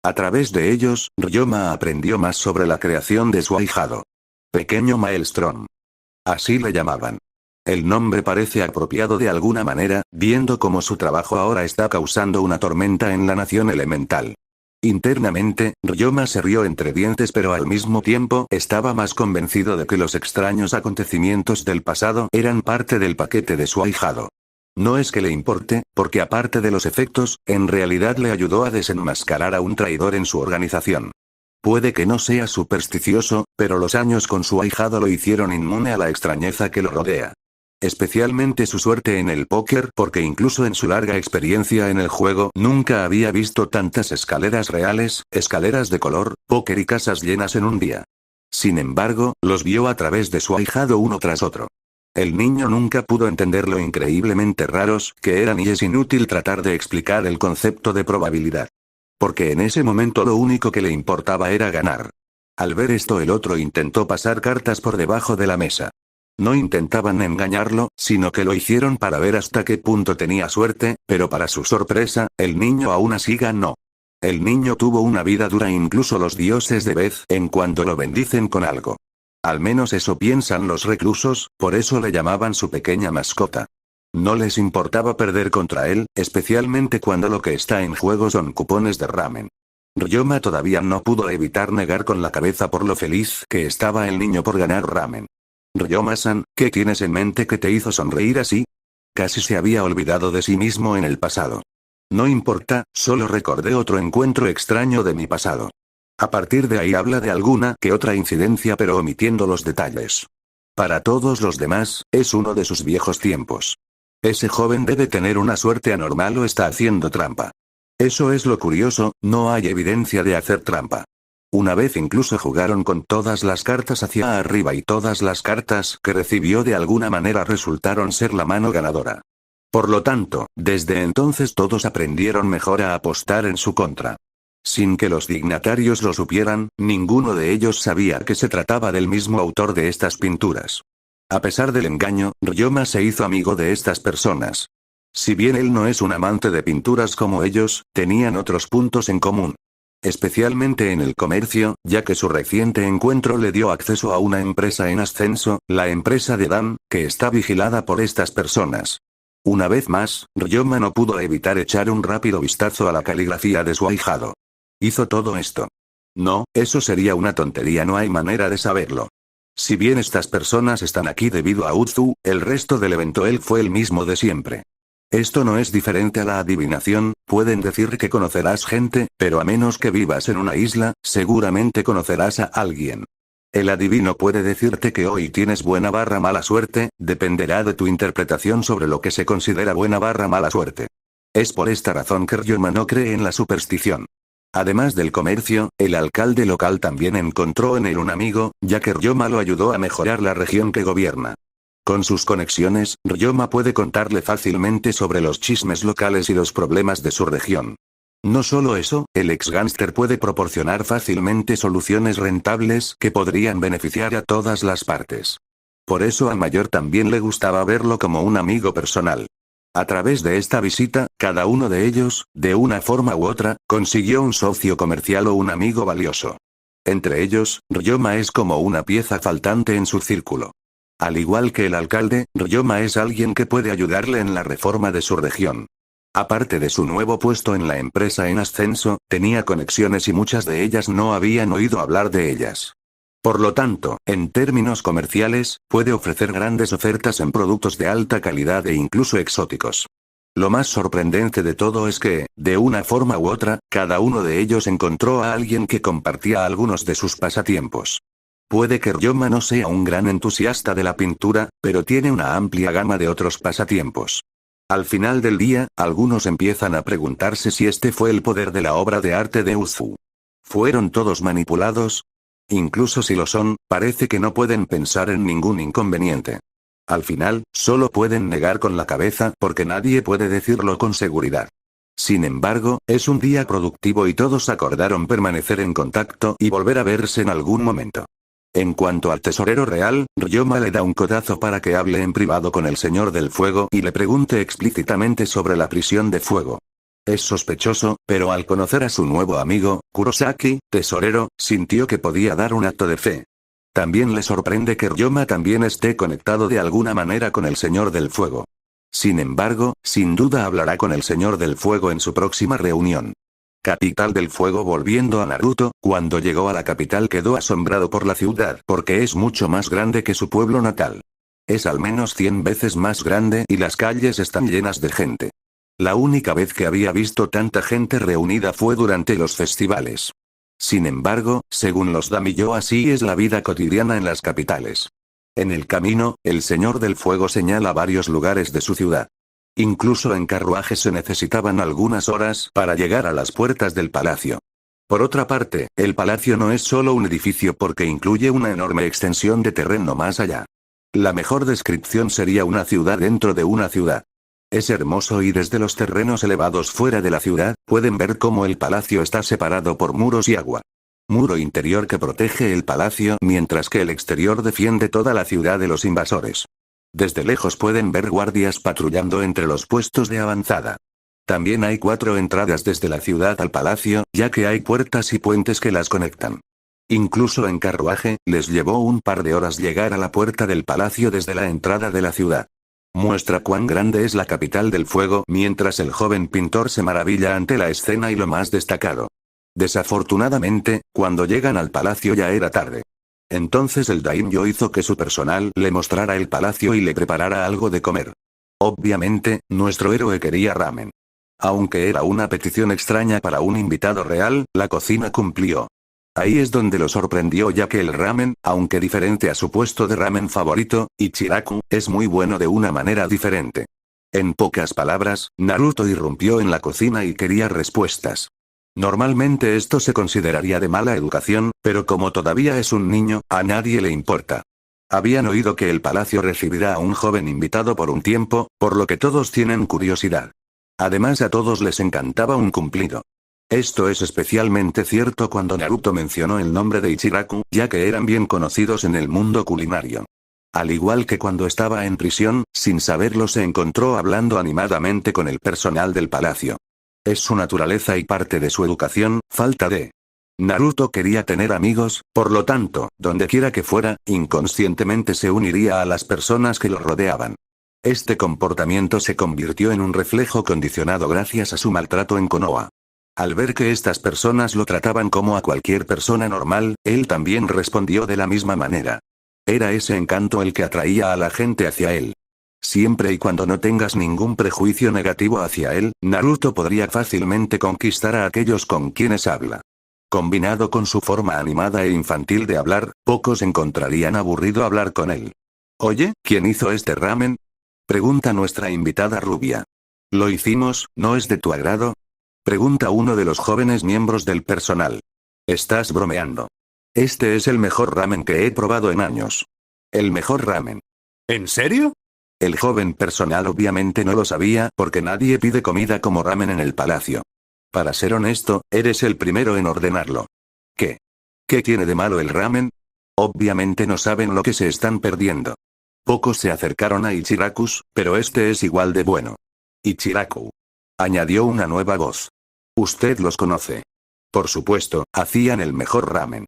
A través de ellos, Ryoma aprendió más sobre la creación de su ahijado. Pequeño Maelstrom. Así le llamaban. El nombre parece apropiado de alguna manera, viendo cómo su trabajo ahora está causando una tormenta en la nación elemental. Internamente, Ryoma se rió entre dientes pero al mismo tiempo estaba más convencido de que los extraños acontecimientos del pasado eran parte del paquete de su ahijado. No es que le importe, porque aparte de los efectos, en realidad le ayudó a desenmascarar a un traidor en su organización. Puede que no sea supersticioso, pero los años con su ahijado lo hicieron inmune a la extrañeza que lo rodea. Especialmente su suerte en el póker porque incluso en su larga experiencia en el juego nunca había visto tantas escaleras reales, escaleras de color, póker y casas llenas en un día. Sin embargo, los vio a través de su ahijado uno tras otro. El niño nunca pudo entender lo increíblemente raros que eran y es inútil tratar de explicar el concepto de probabilidad. Porque en ese momento lo único que le importaba era ganar. Al ver esto el otro intentó pasar cartas por debajo de la mesa. No intentaban engañarlo, sino que lo hicieron para ver hasta qué punto tenía suerte, pero para su sorpresa, el niño aún así ganó. El niño tuvo una vida dura, incluso los dioses de vez en cuando lo bendicen con algo. Al menos eso piensan los reclusos, por eso le llamaban su pequeña mascota. No les importaba perder contra él, especialmente cuando lo que está en juego son cupones de ramen. Ryoma todavía no pudo evitar negar con la cabeza por lo feliz que estaba el niño por ganar ramen. Ryoma-san, ¿qué tienes en mente que te hizo sonreír así? Casi se había olvidado de sí mismo en el pasado. No importa, solo recordé otro encuentro extraño de mi pasado. A partir de ahí habla de alguna que otra incidencia pero omitiendo los detalles. Para todos los demás, es uno de sus viejos tiempos. Ese joven debe tener una suerte anormal o está haciendo trampa. Eso es lo curioso, no hay evidencia de hacer trampa. Una vez incluso jugaron con todas las cartas hacia arriba y todas las cartas que recibió de alguna manera resultaron ser la mano ganadora. Por lo tanto, desde entonces todos aprendieron mejor a apostar en su contra. Sin que los dignatarios lo supieran, ninguno de ellos sabía que se trataba del mismo autor de estas pinturas. A pesar del engaño, Ryoma se hizo amigo de estas personas. Si bien él no es un amante de pinturas como ellos, tenían otros puntos en común. Especialmente en el comercio, ya que su reciente encuentro le dio acceso a una empresa en ascenso, la empresa de Dan, que está vigilada por estas personas. Una vez más, Ryoma no pudo evitar echar un rápido vistazo a la caligrafía de su ahijado. ¿Hizo todo esto? No, eso sería una tontería, no hay manera de saberlo. Si bien estas personas están aquí debido a Uzu, el resto del evento él fue el mismo de siempre. Esto no es diferente a la adivinación, pueden decir que conocerás gente, pero a menos que vivas en una isla, seguramente conocerás a alguien. El adivino puede decirte que hoy tienes buena barra mala suerte, dependerá de tu interpretación sobre lo que se considera buena barra mala suerte. Es por esta razón que Ryoma no cree en la superstición. Además del comercio, el alcalde local también encontró en él un amigo, ya que Ryoma lo ayudó a mejorar la región que gobierna. Con sus conexiones, Ryoma puede contarle fácilmente sobre los chismes locales y los problemas de su región. No solo eso, el ex gánster puede proporcionar fácilmente soluciones rentables que podrían beneficiar a todas las partes. Por eso a Mayor también le gustaba verlo como un amigo personal. A través de esta visita, cada uno de ellos, de una forma u otra, consiguió un socio comercial o un amigo valioso. Entre ellos, Ryoma es como una pieza faltante en su círculo. Al igual que el alcalde, Ryoma es alguien que puede ayudarle en la reforma de su región. Aparte de su nuevo puesto en la empresa en ascenso, tenía conexiones y muchas de ellas no habían oído hablar de ellas. Por lo tanto, en términos comerciales, puede ofrecer grandes ofertas en productos de alta calidad e incluso exóticos. Lo más sorprendente de todo es que, de una forma u otra, cada uno de ellos encontró a alguien que compartía algunos de sus pasatiempos. Puede que Ryoma no sea un gran entusiasta de la pintura, pero tiene una amplia gama de otros pasatiempos. Al final del día, algunos empiezan a preguntarse si este fue el poder de la obra de arte de Uzu. ¿Fueron todos manipulados? Incluso si lo son, parece que no pueden pensar en ningún inconveniente. Al final, solo pueden negar con la cabeza porque nadie puede decirlo con seguridad. Sin embargo, es un día productivo y todos acordaron permanecer en contacto y volver a verse en algún momento. En cuanto al tesorero real, Ryoma le da un codazo para que hable en privado con el Señor del Fuego y le pregunte explícitamente sobre la prisión de fuego. Es sospechoso, pero al conocer a su nuevo amigo, Kurosaki, tesorero, sintió que podía dar un acto de fe. También le sorprende que Ryoma también esté conectado de alguna manera con el Señor del Fuego. Sin embargo, sin duda hablará con el Señor del Fuego en su próxima reunión. Capital del Fuego. Volviendo a Naruto, cuando llegó a la capital quedó asombrado por la ciudad porque es mucho más grande que su pueblo natal. Es al menos 100 veces más grande y las calles están llenas de gente. La única vez que había visto tanta gente reunida fue durante los festivales. Sin embargo, según los Daimyo, así es la vida cotidiana en las capitales. En el camino, el Señor del Fuego señala varios lugares de su ciudad. Incluso en carruaje se necesitaban algunas horas para llegar a las puertas del palacio. Por otra parte, el palacio no es solo un edificio porque incluye una enorme extensión de terreno más allá. La mejor descripción sería una ciudad dentro de una ciudad. Es hermoso y desde los terrenos elevados fuera de la ciudad, pueden ver cómo el palacio está separado por muros y agua. Muro interior que protege el palacio mientras que el exterior defiende toda la ciudad de los invasores. Desde lejos pueden ver guardias patrullando entre los puestos de avanzada. También hay 4 entradas desde la ciudad al palacio, ya que hay puertas y puentes que las conectan. Incluso en carruaje, les llevó un par de horas llegar a la puerta del palacio desde la entrada de la ciudad. Muestra cuán grande es la capital del fuego mientras el joven pintor se maravilla ante la escena y lo más destacado. Desafortunadamente, cuando llegan al palacio ya era tarde. Entonces el daimyo hizo que su personal le mostrara el palacio y le preparara algo de comer. Obviamente, nuestro héroe quería ramen. Aunque era una petición extraña para un invitado real, la cocina cumplió. Ahí es donde lo sorprendió ya que el ramen, aunque diferente a su puesto de ramen favorito, Ichiraku, es muy bueno de una manera diferente. En pocas palabras, Naruto irrumpió en la cocina y quería respuestas. Normalmente esto se consideraría de mala educación, pero como todavía es un niño, a nadie le importa. Habían oído que el palacio recibirá a un joven invitado por un tiempo, por lo que todos tienen curiosidad. Además a todos les encantaba un cumplido. Esto es especialmente cierto cuando Naruto mencionó el nombre de Ichiraku, ya que eran bien conocidos en el mundo culinario. Al igual que cuando estaba en prisión, sin saberlo se encontró hablando animadamente con el personal del palacio. Es su naturaleza y parte de su educación, falta de. Naruto quería tener amigos, por lo tanto, donde quiera que fuera, inconscientemente se uniría a las personas que lo rodeaban. Este comportamiento se convirtió en un reflejo condicionado gracias a su maltrato en Konoha. Al ver que estas personas lo trataban como a cualquier persona normal, él también respondió de la misma manera. Era ese encanto el que atraía a la gente hacia él. Siempre y cuando no tengas ningún prejuicio negativo hacia él, Naruto podría fácilmente conquistar a aquellos con quienes habla. Combinado con su forma animada e infantil de hablar, pocos encontrarían aburrido hablar con él. Oye, ¿quién hizo este ramen? Pregunta nuestra invitada rubia. Lo hicimos, ¿no es de tu agrado? Pregunta uno de los jóvenes miembros del personal. Estás bromeando. Este es el mejor ramen que he probado en años. El mejor ramen. ¿En serio? El joven personal obviamente no lo sabía porque nadie pide comida como ramen en el palacio. Para ser honesto, eres el primero en ordenarlo. ¿Qué? ¿Qué tiene de malo el ramen? Obviamente no saben lo que se están perdiendo. Pocos se acercaron a Ichirakus, pero este es igual de bueno. Ichiraku. Añadió una nueva voz. Usted los conoce. Por supuesto, hacían el mejor ramen.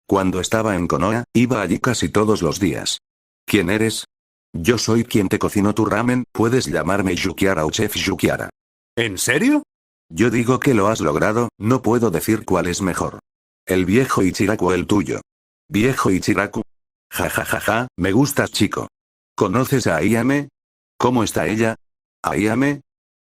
Cuando estaba en Konoha, iba allí casi todos los días. ¿Quién eres? Yo soy quien te cocinó tu ramen, puedes llamarme Yukiara o Chef Yukiara. ¿En serio? Yo digo que lo has logrado, no puedo decir cuál es mejor. El viejo Ichiraku o el tuyo. Viejo Ichiraku. Ja ja ja ja, me gustas chico. ¿Conoces a Ayame? ¿Cómo está ella? ¿Ayame?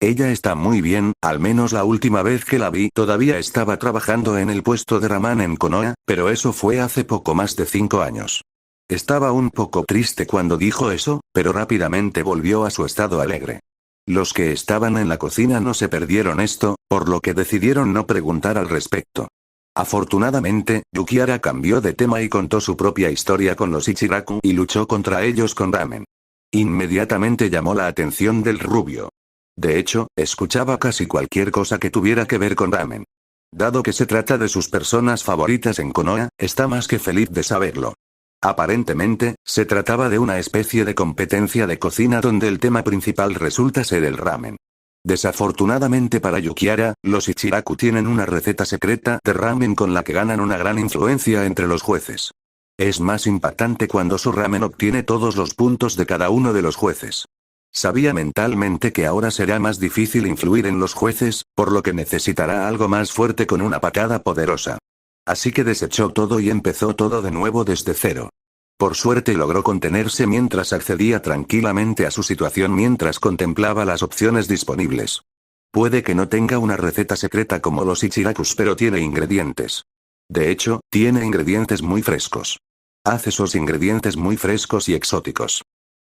Ella está muy bien, al menos la última vez que la vi todavía estaba trabajando en el puesto de ramen en Konoha, pero eso fue hace poco más de 5 años. Estaba un poco triste cuando dijo eso, pero rápidamente volvió a su estado alegre. Los que estaban en la cocina no se perdieron esto, por lo que decidieron no preguntar al respecto. Afortunadamente, Yukiara cambió de tema y contó su propia historia con los Ichiraku y luchó contra ellos con ramen. Inmediatamente llamó la atención del rubio. De hecho, escuchaba casi cualquier cosa que tuviera que ver con ramen. Dado que se trata de sus personas favoritas en Konoha, está más que feliz de saberlo. Aparentemente, se trataba de una especie de competencia de cocina donde el tema principal resulta ser el ramen. Desafortunadamente para Yukiara, los Ichiraku tienen una receta secreta de ramen con la que ganan una gran influencia entre los jueces. Es más impactante cuando su ramen obtiene todos los puntos de cada uno de los jueces. Sabía mentalmente que ahora será más difícil influir en los jueces, por lo que necesitará algo más fuerte con una patada poderosa. Así que desechó todo y empezó todo de nuevo desde cero. Por suerte logró contenerse mientras accedía tranquilamente a su situación mientras contemplaba las opciones disponibles. Puede que no tenga una receta secreta como los Ichirakus, pero tiene ingredientes. De hecho, tiene ingredientes muy frescos. Hace esos ingredientes muy frescos y exóticos.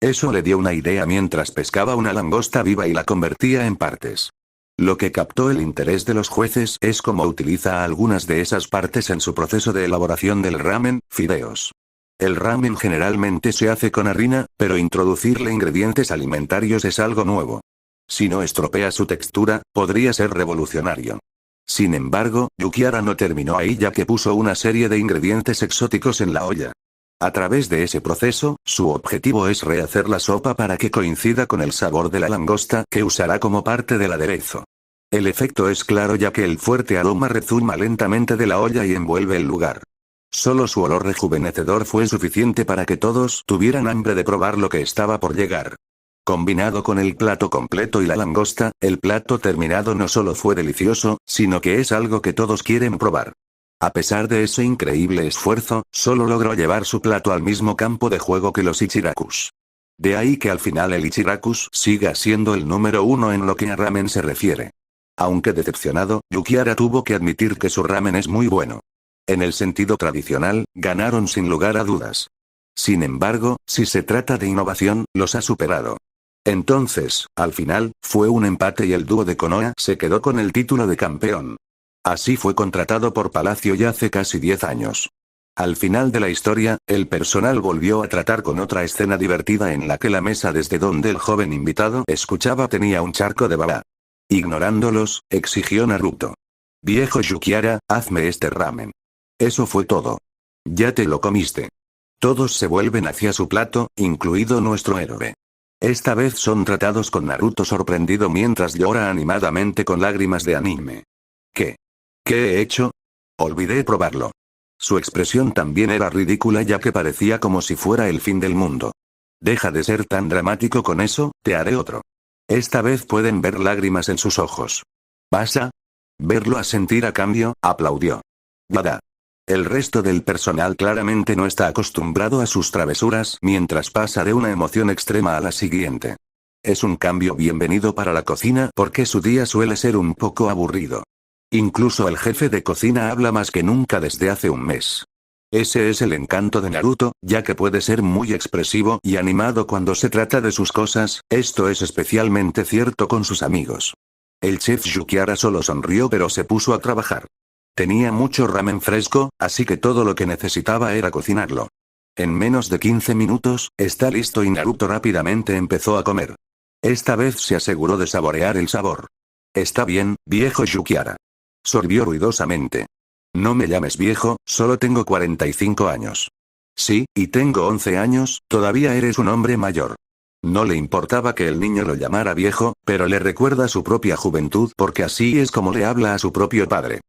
Eso le dio una idea mientras pescaba una langosta viva y la convertía en partes. Lo que captó el interés de los jueces es cómo utiliza algunas de esas partes en su proceso de elaboración del ramen, fideos. El ramen generalmente se hace con harina, pero introducirle ingredientes alimentarios es algo nuevo. Si no estropea su textura, podría ser revolucionario. Sin embargo, Yukiara no terminó ahí ya que puso una serie de ingredientes exóticos en la olla. A través de ese proceso, su objetivo es rehacer la sopa para que coincida con el sabor de la langosta que usará como parte del aderezo. El efecto es claro ya que el fuerte aroma rezuma lentamente de la olla y envuelve el lugar. Solo su olor rejuvenecedor fue suficiente para que todos tuvieran hambre de probar lo que estaba por llegar. Combinado con el plato completo y la langosta, el plato terminado no solo fue delicioso, sino que es algo que todos quieren probar. A pesar de ese increíble esfuerzo, solo logró llevar su plato al mismo campo de juego que los Ichirakus. De ahí que al final el Ichirakus siga siendo el número 1 en lo que a ramen se refiere. Aunque decepcionado, Yukiara tuvo que admitir que su ramen es muy bueno. En el sentido tradicional, ganaron sin lugar a dudas. Sin embargo, si se trata de innovación, los ha superado. Entonces, al final, fue un empate y el dúo de Konoha se quedó con el título de campeón. Así fue contratado por Palacio ya hace casi 10 años. Al final de la historia, el personal volvió a tratar con otra escena divertida en la que la mesa desde donde el joven invitado escuchaba tenía un charco de baba. Ignorándolos, exigió Naruto. Viejo Yukiara, hazme este ramen. Eso fue todo. Ya te lo comiste. Todos se vuelven hacia su plato, incluido nuestro héroe. Esta vez son tratados con Naruto sorprendido mientras llora animadamente con lágrimas de anime. ¿Qué? ¿Qué he hecho? Olvidé probarlo. Su expresión también era ridícula ya que parecía como si fuera el fin del mundo. Deja de ser tan dramático con eso, te haré otro. Esta vez pueden ver lágrimas en sus ojos. ¿Vas a verlo a sentir a cambio? Aplaudió. Bada. El resto del personal claramente no está acostumbrado a sus travesuras mientras pasa de una emoción extrema a la siguiente. Es un cambio bienvenido para la cocina porque su día suele ser un poco aburrido. Incluso el jefe de cocina habla más que nunca desde hace un mes. Ese es el encanto de Naruto, ya que puede ser muy expresivo y animado cuando se trata de sus cosas, esto es especialmente cierto con sus amigos. El chef Yukiara solo sonrió pero se puso a trabajar. Tenía mucho ramen fresco, así que todo lo que necesitaba era cocinarlo. En menos de 15 minutos, está listo y Naruto rápidamente empezó a comer. Esta vez se aseguró de saborear el sabor. Está bien, viejo Yukiara. Sorbió ruidosamente. No me llames viejo, solo tengo 45 años. Sí, y tengo 11 años, todavía eres un hombre mayor. No le importaba que el niño lo llamara viejo, pero le recuerda su propia juventud porque así es como le habla a su propio padre.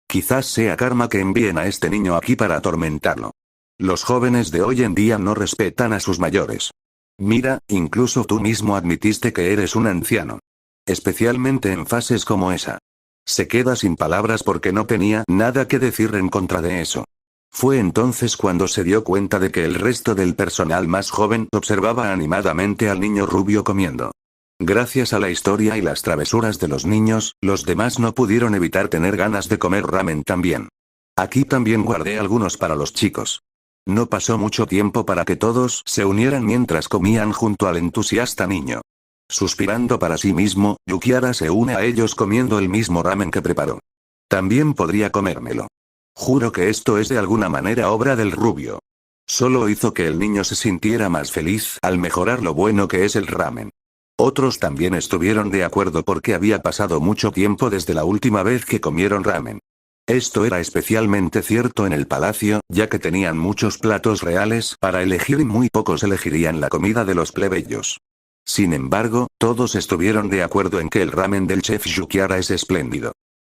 Quizás sea karma que envíen a este niño aquí para atormentarlo. Los jóvenes de hoy en día no respetan a sus mayores. Mira, incluso tú mismo admitiste que eres un anciano. Especialmente en fases como esa. Se queda sin palabras porque no tenía nada que decir en contra de eso. Fue entonces cuando se dio cuenta de que el resto del personal más joven observaba animadamente al niño rubio comiendo. Gracias a la historia y las travesuras de los niños, los demás no pudieron evitar tener ganas de comer ramen también. Aquí también guardé algunos para los chicos. No pasó mucho tiempo para que todos se unieran mientras comían junto al entusiasta niño. Suspirando para sí mismo, Yukiara se une a ellos comiendo el mismo ramen que preparó. También podría comérmelo. Juro que esto es de alguna manera obra del rubio. Solo hizo que el niño se sintiera más feliz al mejorar lo bueno que es el ramen. Otros también estuvieron de acuerdo porque había pasado mucho tiempo desde la última vez que comieron ramen. Esto era especialmente cierto en el palacio, ya que tenían muchos platos reales para elegir y muy pocos elegirían la comida de los plebeyos. Sin embargo, todos estuvieron de acuerdo en que el ramen del chef Yukiara es espléndido.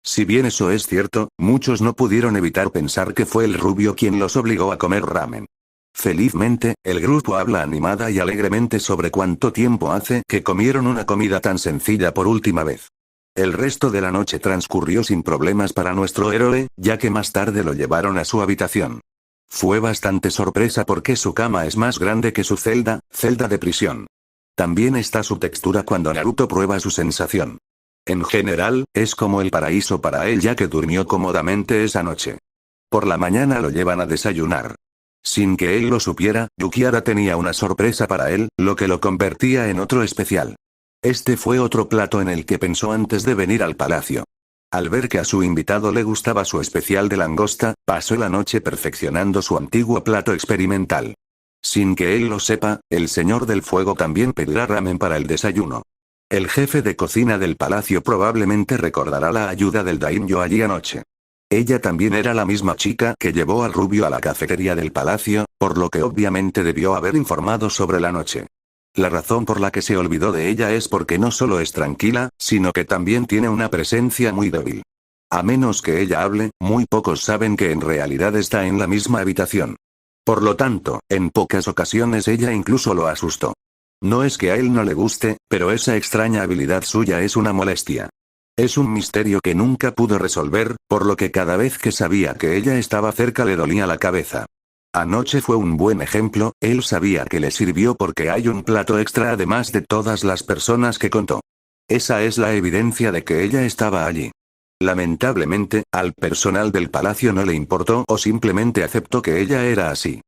Si bien eso es cierto, muchos no pudieron evitar pensar que fue el rubio quien los obligó a comer ramen. Felizmente, el grupo habla animada y alegremente sobre cuánto tiempo hace que comieron una comida tan sencilla por última vez. El resto de la noche transcurrió sin problemas para nuestro héroe, ya que más tarde lo llevaron a su habitación. Fue bastante sorpresa porque su cama es más grande que su celda de prisión. También está su textura cuando Naruto prueba su sensación. En general, es como el paraíso para él ya que durmió cómodamente esa noche. Por la mañana lo llevan a desayunar. Sin que él lo supiera, Yukiara tenía una sorpresa para él, lo que lo convertía en otro especial. Este fue otro plato en el que pensó antes de venir al palacio. Al ver que a su invitado le gustaba su especial de langosta, pasó la noche perfeccionando su antiguo plato experimental. Sin que él lo sepa, el Señor del Fuego también pedirá ramen para el desayuno. El jefe de cocina del palacio probablemente recordará la ayuda del daimyo allí anoche. Ella también era la misma chica que llevó al rubio a la cafetería del palacio, por lo que obviamente debió haber informado sobre la noche. La razón por la que se olvidó de ella es porque no solo es tranquila, sino que también tiene una presencia muy débil. A menos que ella hable, muy pocos saben que en realidad está en la misma habitación. Por lo tanto, en pocas ocasiones ella incluso lo asustó. No es que a él no le guste, pero esa extraña habilidad suya es una molestia. Es un misterio que nunca pudo resolver, por lo que cada vez que sabía que ella estaba cerca le dolía la cabeza. Anoche fue un buen ejemplo, él sabía que le sirvió porque hay un plato extra además de todas las personas que contó. Esa es la evidencia de que ella estaba allí. Lamentablemente, al personal del palacio no le importó o simplemente aceptó que ella era así.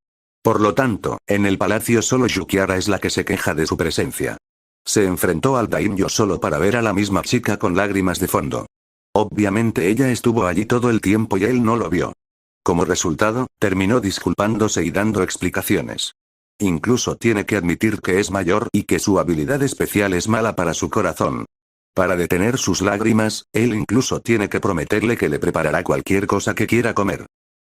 Por lo tanto, en el palacio solo Yukiara es la que se queja de su presencia. Se enfrentó al daimyo solo para ver a la misma chica con lágrimas de fondo. Obviamente ella estuvo allí todo el tiempo y él no lo vio. Como resultado, terminó disculpándose y dando explicaciones. Incluso tiene que admitir que es mayor y que su habilidad especial es mala para su corazón. Para detener sus lágrimas, él incluso tiene que prometerle que le preparará cualquier cosa que quiera comer.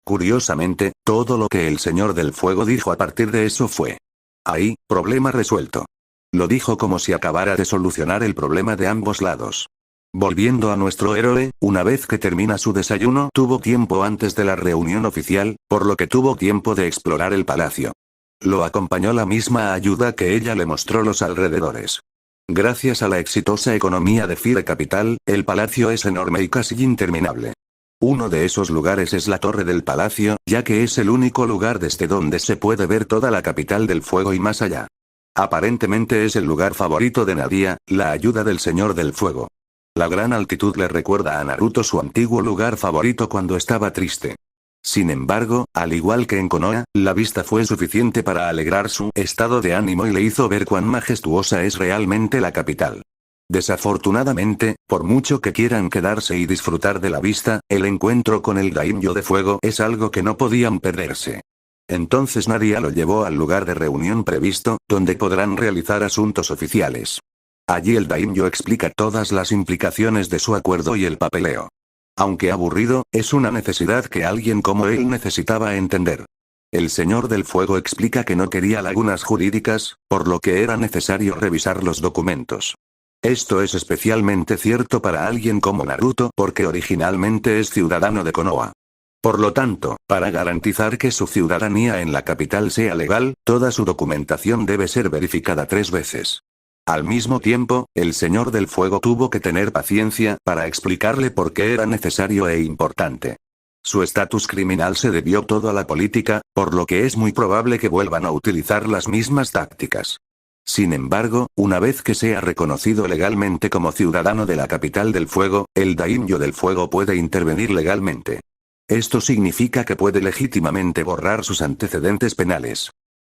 Curiosamente, todo lo que el Señor del Fuego dijo a partir de eso fue: ahí, problema resuelto. Lo dijo como si acabara de solucionar el problema de ambos lados. Volviendo a nuestro héroe, una vez que termina su desayuno tuvo tiempo antes de la reunión oficial, por lo que tuvo tiempo de explorar el palacio. Lo acompañó la misma ayuda que ella le mostró los alrededores. Gracias a la exitosa economía de Fire Capital, el palacio es enorme y casi interminable. Uno de esos lugares es la torre del palacio, ya que es el único lugar desde donde se puede ver toda la capital del fuego y más allá. Aparentemente es el lugar favorito de Nadia, la ayuda del Señor del Fuego. La gran altitud le recuerda a Naruto su antiguo lugar favorito cuando estaba triste. Sin embargo, al igual que en Konoha, la vista fue suficiente para alegrar su estado de ánimo y le hizo ver cuán majestuosa es realmente la capital. Desafortunadamente, por mucho que quieran quedarse y disfrutar de la vista, el encuentro con el Daimyo de fuego es algo que no podían perderse. Entonces Nadia lo llevó al lugar de reunión previsto, donde podrán realizar asuntos oficiales. Allí el Daimyo explica todas las implicaciones de su acuerdo y el papeleo. Aunque aburrido, es una necesidad que alguien como él necesitaba entender. El Señor del Fuego explica que no quería lagunas jurídicas, por lo que era necesario revisar los documentos. Esto es especialmente cierto para alguien como Naruto porque originalmente es ciudadano de Konoha. Por lo tanto, para garantizar que su ciudadanía en la capital sea legal, toda su documentación debe ser verificada 3 veces. Al mismo tiempo, el Señor del Fuego tuvo que tener paciencia para explicarle por qué era necesario e importante. Su estatus criminal se debió todo a la política, por lo que es muy probable que vuelvan a utilizar las mismas tácticas. Sin embargo, una vez que sea reconocido legalmente como ciudadano de la capital del fuego, el Daimyo del Fuego puede intervenir legalmente. Esto significa que puede legítimamente borrar sus antecedentes penales.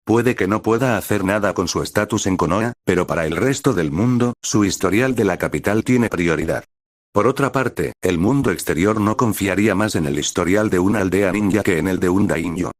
Puede que no pueda hacer nada con su estatus en Konoha, pero para el resto del mundo, su historial de la capital tiene prioridad. Por otra parte, el mundo exterior no confiaría más en el historial de una aldea ninja que en el de un daimyo.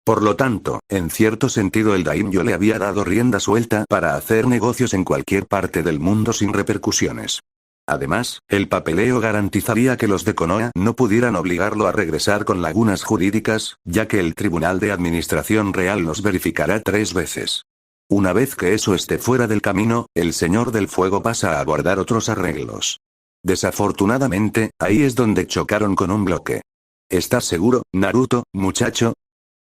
Por lo tanto, en cierto sentido el daimyo le había dado rienda suelta para hacer negocios en cualquier parte del mundo sin repercusiones. Además, el papeleo garantizaría que los de Konoha no pudieran obligarlo a regresar con lagunas jurídicas, ya que el Tribunal de Administración Real los verificará 3 veces. Una vez que eso esté fuera del camino, el Señor del Fuego pasa a abordar otros arreglos. Desafortunadamente, ahí es donde chocaron con un bloque. ¿Estás seguro, Naruto, muchacho?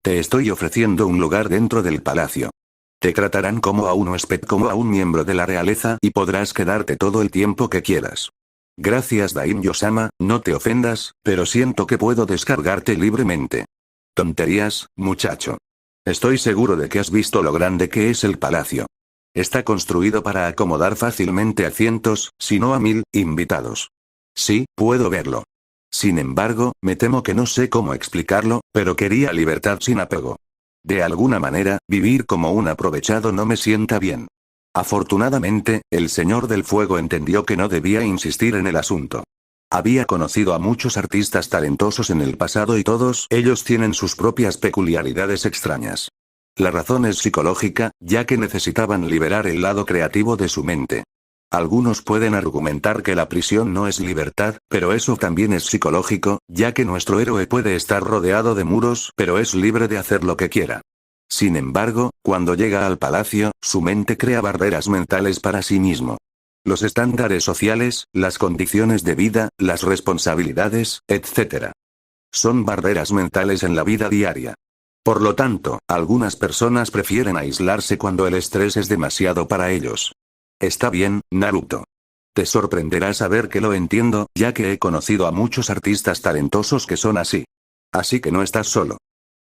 Te estoy ofreciendo un lugar dentro del palacio. Te tratarán como a un huésped, como a un miembro de la realeza, y podrás quedarte todo el tiempo que quieras. Gracias Daimyo-sama, no te ofendas, pero siento que puedo descargarte libremente. Tonterías, muchacho. Estoy seguro de que has visto lo grande que es el palacio. Está construido para acomodar fácilmente a cientos, si no a 1000, invitados. Sí, puedo verlo. Sin embargo, me temo que no sé cómo explicarlo, pero quería libertad sin apego. De alguna manera, vivir como un aprovechado no me sienta bien. Afortunadamente, el Señor del Fuego entendió que no debía insistir en el asunto. Había conocido a muchos artistas talentosos en el pasado y todos ellos tienen sus propias peculiaridades extrañas. La razón es psicológica, ya que necesitaban liberar el lado creativo de su mente. Algunos pueden argumentar que la prisión no es libertad, pero eso también es psicológico, ya que nuestro héroe puede estar rodeado de muros, pero es libre de hacer lo que quiera. Sin embargo, cuando llega al palacio, su mente crea barreras mentales para sí mismo. Los estándares sociales, las condiciones de vida, las responsabilidades, etc. Son barreras mentales en la vida diaria. Por lo tanto, algunas personas prefieren aislarse cuando el estrés es demasiado para ellos. Está bien, Naruto. Te sorprenderá saber que lo entiendo, ya que he conocido a muchos artistas talentosos que son así. Así que no estás solo.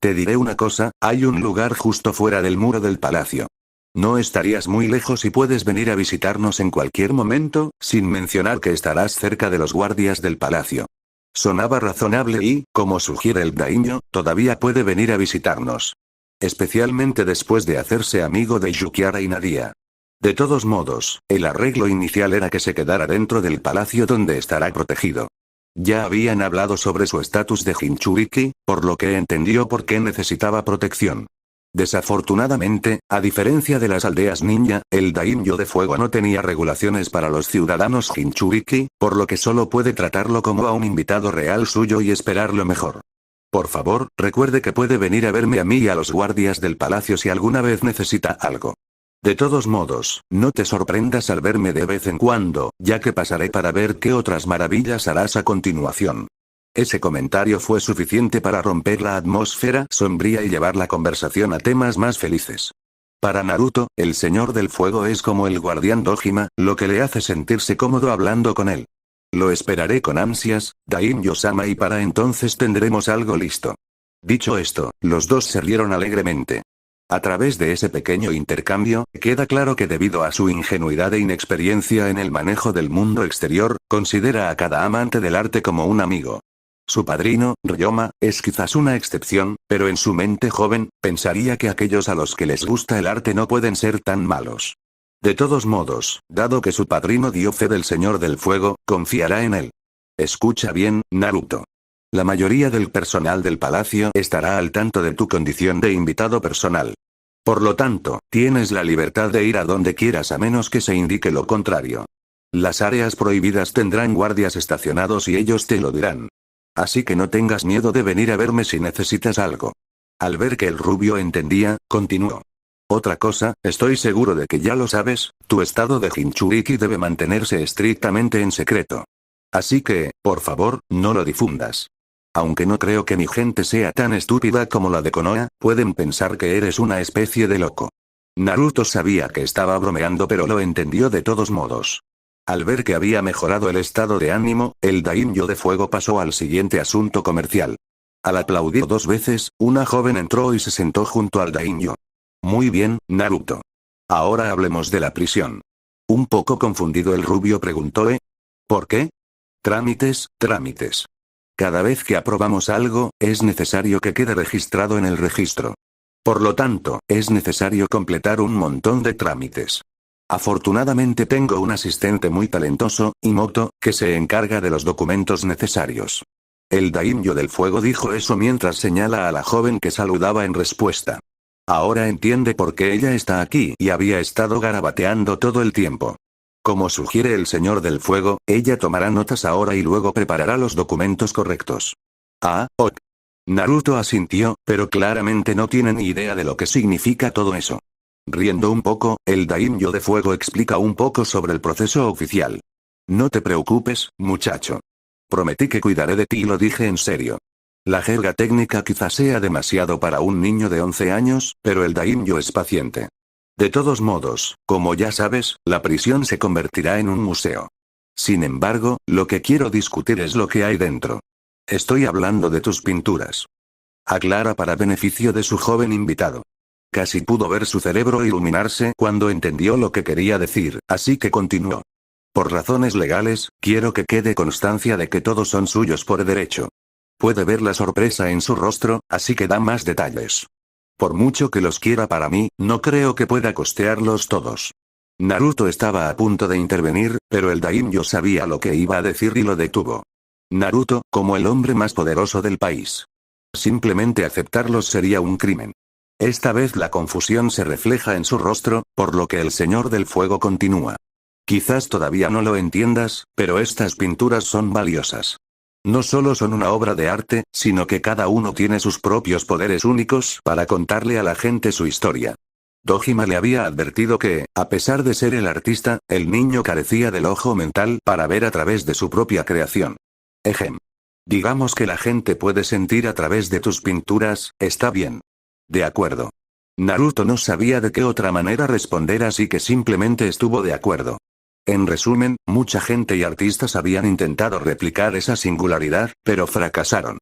Te diré una cosa, hay un lugar justo fuera del muro del palacio. No estarías muy lejos y puedes venir a visitarnos en cualquier momento, sin mencionar que estarás cerca de los guardias del palacio. Sonaba razonable y, como sugiere el daimyo, todavía puede venir a visitarnos. Especialmente después de hacerse amigo de Yukiara y Nadia. De todos modos, el arreglo inicial era que se quedara dentro del palacio donde estará protegido. Ya habían hablado sobre su estatus de Jinchuriki, por lo que entendió por qué necesitaba protección. Desafortunadamente, a diferencia de las aldeas ninja, el daimyo de fuego no tenía regulaciones para los ciudadanos Jinchuriki, por lo que solo puede tratarlo como a un invitado real suyo y esperar lo mejor. Por favor, recuerde que puede venir a verme a mí y a los guardias del palacio si alguna vez necesita algo. De todos modos, no te sorprendas al verme de vez en cuando, ya que pasaré para ver qué otras maravillas harás a continuación. Ese comentario fue suficiente para romper la atmósfera sombría y llevar la conversación a temas más felices. Para Naruto, el Señor del Fuego es como el guardián Dojima, lo que le hace sentirse cómodo hablando con él. Lo esperaré con ansias, Daimyo-sama, y para entonces tendremos algo listo. Dicho esto, los dos se rieron alegremente. A través de ese pequeño intercambio, queda claro que debido a su ingenuidad e inexperiencia en el manejo del mundo exterior, considera a cada amante del arte como un amigo. Su padrino, Ryoma, es quizás una excepción, pero en su mente joven, pensaría que aquellos a los que les gusta el arte no pueden ser tan malos. De todos modos, dado que su padrino dio fe del Señor del Fuego, confiará en él. Escucha bien, Naruto. La mayoría del personal del palacio estará al tanto de tu condición de invitado personal. Por lo tanto, tienes la libertad de ir a donde quieras a menos que se indique lo contrario. Las áreas prohibidas tendrán guardias estacionados y ellos te lo dirán. Así que no tengas miedo de venir a verme si necesitas algo. Al ver que el rubio entendía, continuó. Otra cosa, estoy seguro de que ya lo sabes, tu estado de Jinchuriki debe mantenerse estrictamente en secreto. Así que, por favor, no lo difundas. Aunque no creo que mi gente sea tan estúpida como la de Konoha, pueden pensar que eres una especie de loco. Naruto sabía que estaba bromeando pero lo entendió de todos modos. Al ver que había mejorado el estado de ánimo, el daimyo de fuego pasó al siguiente asunto comercial. Al aplaudir 2 veces, una joven entró y se sentó junto al daimyo. Muy bien, Naruto. Ahora hablemos de la prisión. Un poco confundido el rubio preguntó, ¿por qué? Trámites, trámites. Cada vez que aprobamos algo, es necesario que quede registrado en el registro. Por lo tanto, es necesario completar un montón de trámites. Afortunadamente tengo un asistente muy talentoso, Imoto, que se encarga de los documentos necesarios. El daimyo del fuego dijo eso mientras señala a la joven que saludaba en respuesta. Ahora entiende por qué ella está aquí y había estado garabateando todo el tiempo. Como sugiere el señor del fuego, ella tomará notas ahora y luego preparará los documentos correctos. Ah, ok. Naruto asintió, pero claramente no tiene ni idea de lo que significa todo eso. Riendo un poco, el daimyo de fuego explica un poco sobre el proceso oficial. No te preocupes, muchacho. Prometí que cuidaré de ti y lo dije en serio. La jerga técnica quizás sea demasiado para un niño de 11 años, pero el daimyo es paciente. De todos modos, como ya sabes, la prisión se convertirá en un museo. Sin embargo, lo que quiero discutir es lo que hay dentro. Estoy hablando de tus pinturas. Aclara para beneficio de su joven invitado. Casi pudo ver su cerebro iluminarse cuando entendió lo que quería decir, así que continuó. Por razones legales, quiero que quede constancia de que todos son suyos por derecho. Puede ver la sorpresa en su rostro, así que da más detalles. Por mucho que los quiera para mí, no creo que pueda costearlos todos. Naruto estaba a punto de intervenir, pero el daimyo sabía lo que iba a decir y lo detuvo. Naruto, como el hombre más poderoso del país. Simplemente aceptarlos sería un crimen. Esta vez la confusión se refleja en su rostro, por lo que el señor del fuego continúa. Quizás todavía no lo entiendas, pero estas pinturas son valiosas. No solo son una obra de arte, sino que cada uno tiene sus propios poderes únicos para contarle a la gente su historia. Dojima le había advertido que, a pesar de ser el artista, el niño carecía del ojo mental para ver a través de su propia creación. Ejem. Digamos que la gente puede sentir a través de tus pinturas, está bien. De acuerdo. Naruto no sabía de qué otra manera responder, así que simplemente estuvo de acuerdo. En resumen, mucha gente y artistas habían intentado replicar esa singularidad, pero fracasaron.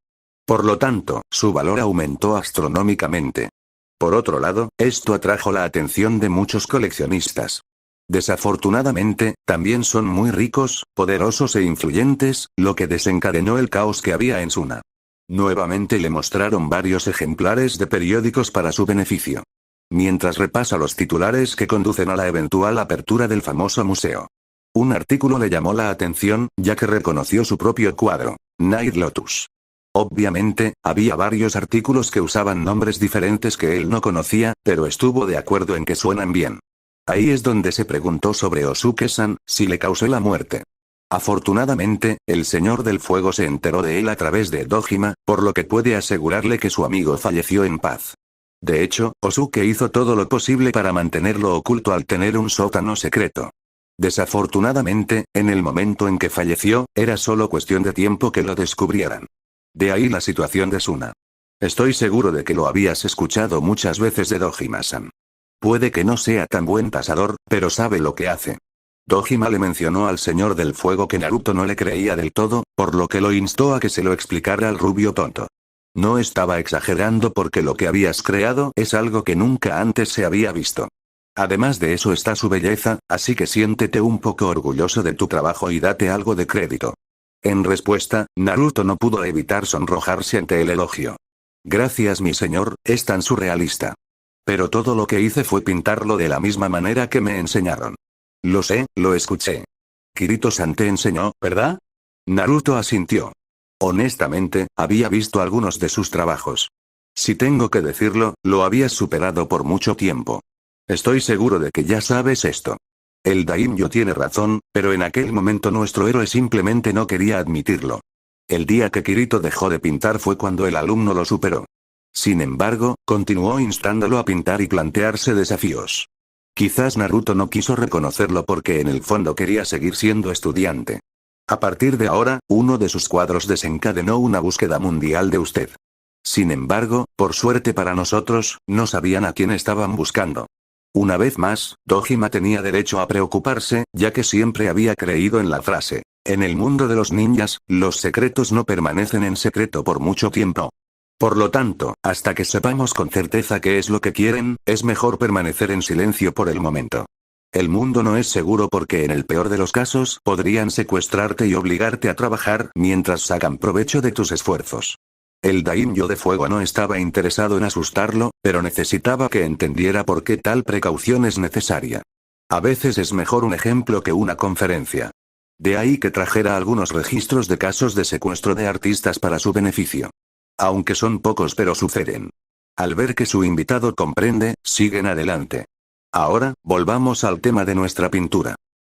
Por lo tanto, su valor aumentó astronómicamente. Por otro lado, esto atrajo la atención de muchos coleccionistas. Desafortunadamente, también son muy ricos, poderosos e influyentes, lo que desencadenó el caos que había en Suna. Nuevamente le mostraron varios ejemplares de periódicos para su beneficio. Mientras repasa los titulares que conducen a la eventual apertura del famoso museo. Un artículo le llamó la atención, ya que reconoció su propio cuadro, Night Lotus. Obviamente, había varios artículos que usaban nombres diferentes que él no conocía, pero estuvo de acuerdo en que suenan bien. Ahí es donde se preguntó sobre Osuke-san, si le causó la muerte. Afortunadamente, el señor del fuego se enteró de él a través de Dojima, por lo que puede asegurarle que su amigo falleció en paz. De hecho, Osuke hizo todo lo posible para mantenerlo oculto al tener un sótano secreto. Desafortunadamente, en el momento en que falleció, era solo cuestión de tiempo que lo descubrieran. De ahí la situación de Suna. Estoy seguro de que lo habías escuchado muchas veces de Dojima-san. Puede que no sea tan buen pasador, pero sabe lo que hace. Dojima le mencionó al señor del fuego que Naruto no le creía del todo, por lo que lo instó a que se lo explicara al rubio tonto. No estaba exagerando porque lo que habías creado es algo que nunca antes se había visto. Además de eso está su belleza, así que siéntete un poco orgulloso de tu trabajo y date algo de crédito. En respuesta, Naruto no pudo evitar sonrojarse ante el elogio. Gracias mi señor, es tan surrealista. Pero todo lo que hice fue pintarlo de la misma manera que me enseñaron. Lo sé, lo escuché. Kirito-san te enseñó, ¿verdad? Naruto asintió. Honestamente, había visto algunos de sus trabajos. Si tengo que decirlo, lo habías superado por mucho tiempo. Estoy seguro de que ya sabes esto. El daimyo tiene razón, pero en aquel momento nuestro héroe simplemente no quería admitirlo. El día que Kirito dejó de pintar fue cuando el alumno lo superó. Sin embargo, continuó instándolo a pintar y plantearse desafíos. Quizás Naruto no quiso reconocerlo porque en el fondo quería seguir siendo estudiante. A partir de ahora, uno de sus cuadros desencadenó una búsqueda mundial de usted. Sin embargo, por suerte para nosotros, no sabían a quién estaban buscando. Una vez más, Dojima tenía derecho a preocuparse, ya que siempre había creído en la frase: en el mundo de los ninjas, los secretos no permanecen en secreto por mucho tiempo. Por lo tanto, hasta que sepamos con certeza qué es lo que quieren, es mejor permanecer en silencio por el momento. El mundo no es seguro porque en el peor de los casos podrían secuestrarte y obligarte a trabajar mientras sacan provecho de tus esfuerzos. El daimyo de fuego no estaba interesado en asustarlo, pero necesitaba que entendiera por qué tal precaución es necesaria. A veces es mejor un ejemplo que una conferencia. De ahí que trajera algunos registros de casos de secuestro de artistas para su beneficio. Aunque son pocos pero suceden. Al ver que su invitado comprende, siguen adelante. Ahora, volvamos al tema de nuestra pintura.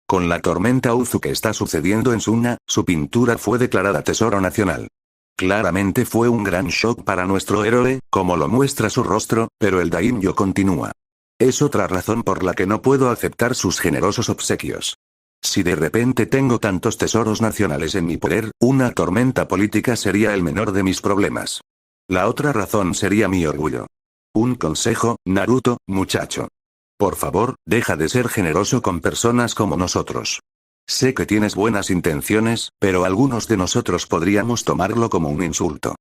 Con la tormenta Uzu que está sucediendo en Suna, su pintura fue declarada Tesoro Nacional. Claramente fue un gran shock para nuestro héroe, como lo muestra su rostro, pero el daimyo continúa. Es otra razón por la que no puedo aceptar sus generosos obsequios. Si de repente tengo tantos tesoros nacionales en mi poder, una tormenta política sería el menor de mis problemas. La otra razón sería mi orgullo. Un consejo, Naruto, muchacho. Por favor, deja de ser generoso con personas como nosotros. Sé que tienes buenas intenciones, pero algunos de nosotros podríamos tomarlo como un insulto.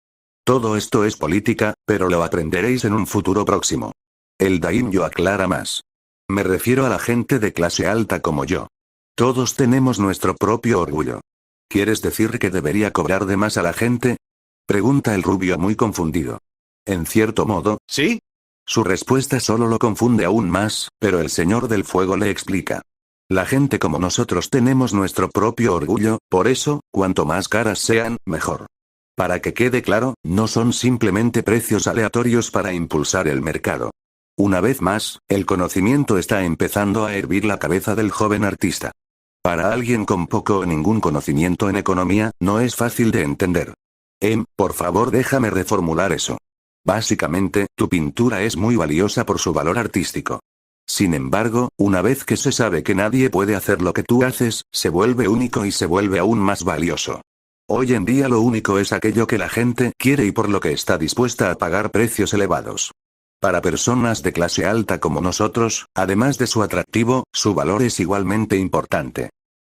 Todo esto es política, pero lo aprenderéis en un futuro próximo. El daimyo aclara más. Me refiero a la gente de clase alta como yo. Todos tenemos nuestro propio orgullo. ¿Quieres decir que debería cobrar de más a la gente? Pregunta el rubio muy confundido. En cierto modo, ¿sí? Su respuesta solo lo confunde aún más, pero el Señor del Fuego le explica. La gente como nosotros tenemos nuestro propio orgullo, por eso, cuanto más caras sean, mejor. Para que quede claro, no son simplemente precios aleatorios para impulsar el mercado. Una vez más, el conocimiento está empezando a hervir la cabeza del joven artista. Para alguien con poco o ningún conocimiento en economía, no es fácil de entender. Por favor déjame reformular eso. Básicamente, tu pintura es muy valiosa por su valor artístico. Sin embargo, una vez que se sabe que nadie puede hacer lo que tú haces, se vuelve único y se vuelve aún más valioso. Hoy en día lo único es aquello que la gente quiere y por lo que está dispuesta a pagar precios elevados. Para personas de clase alta como nosotros, además de su atractivo, su valor es igualmente importante.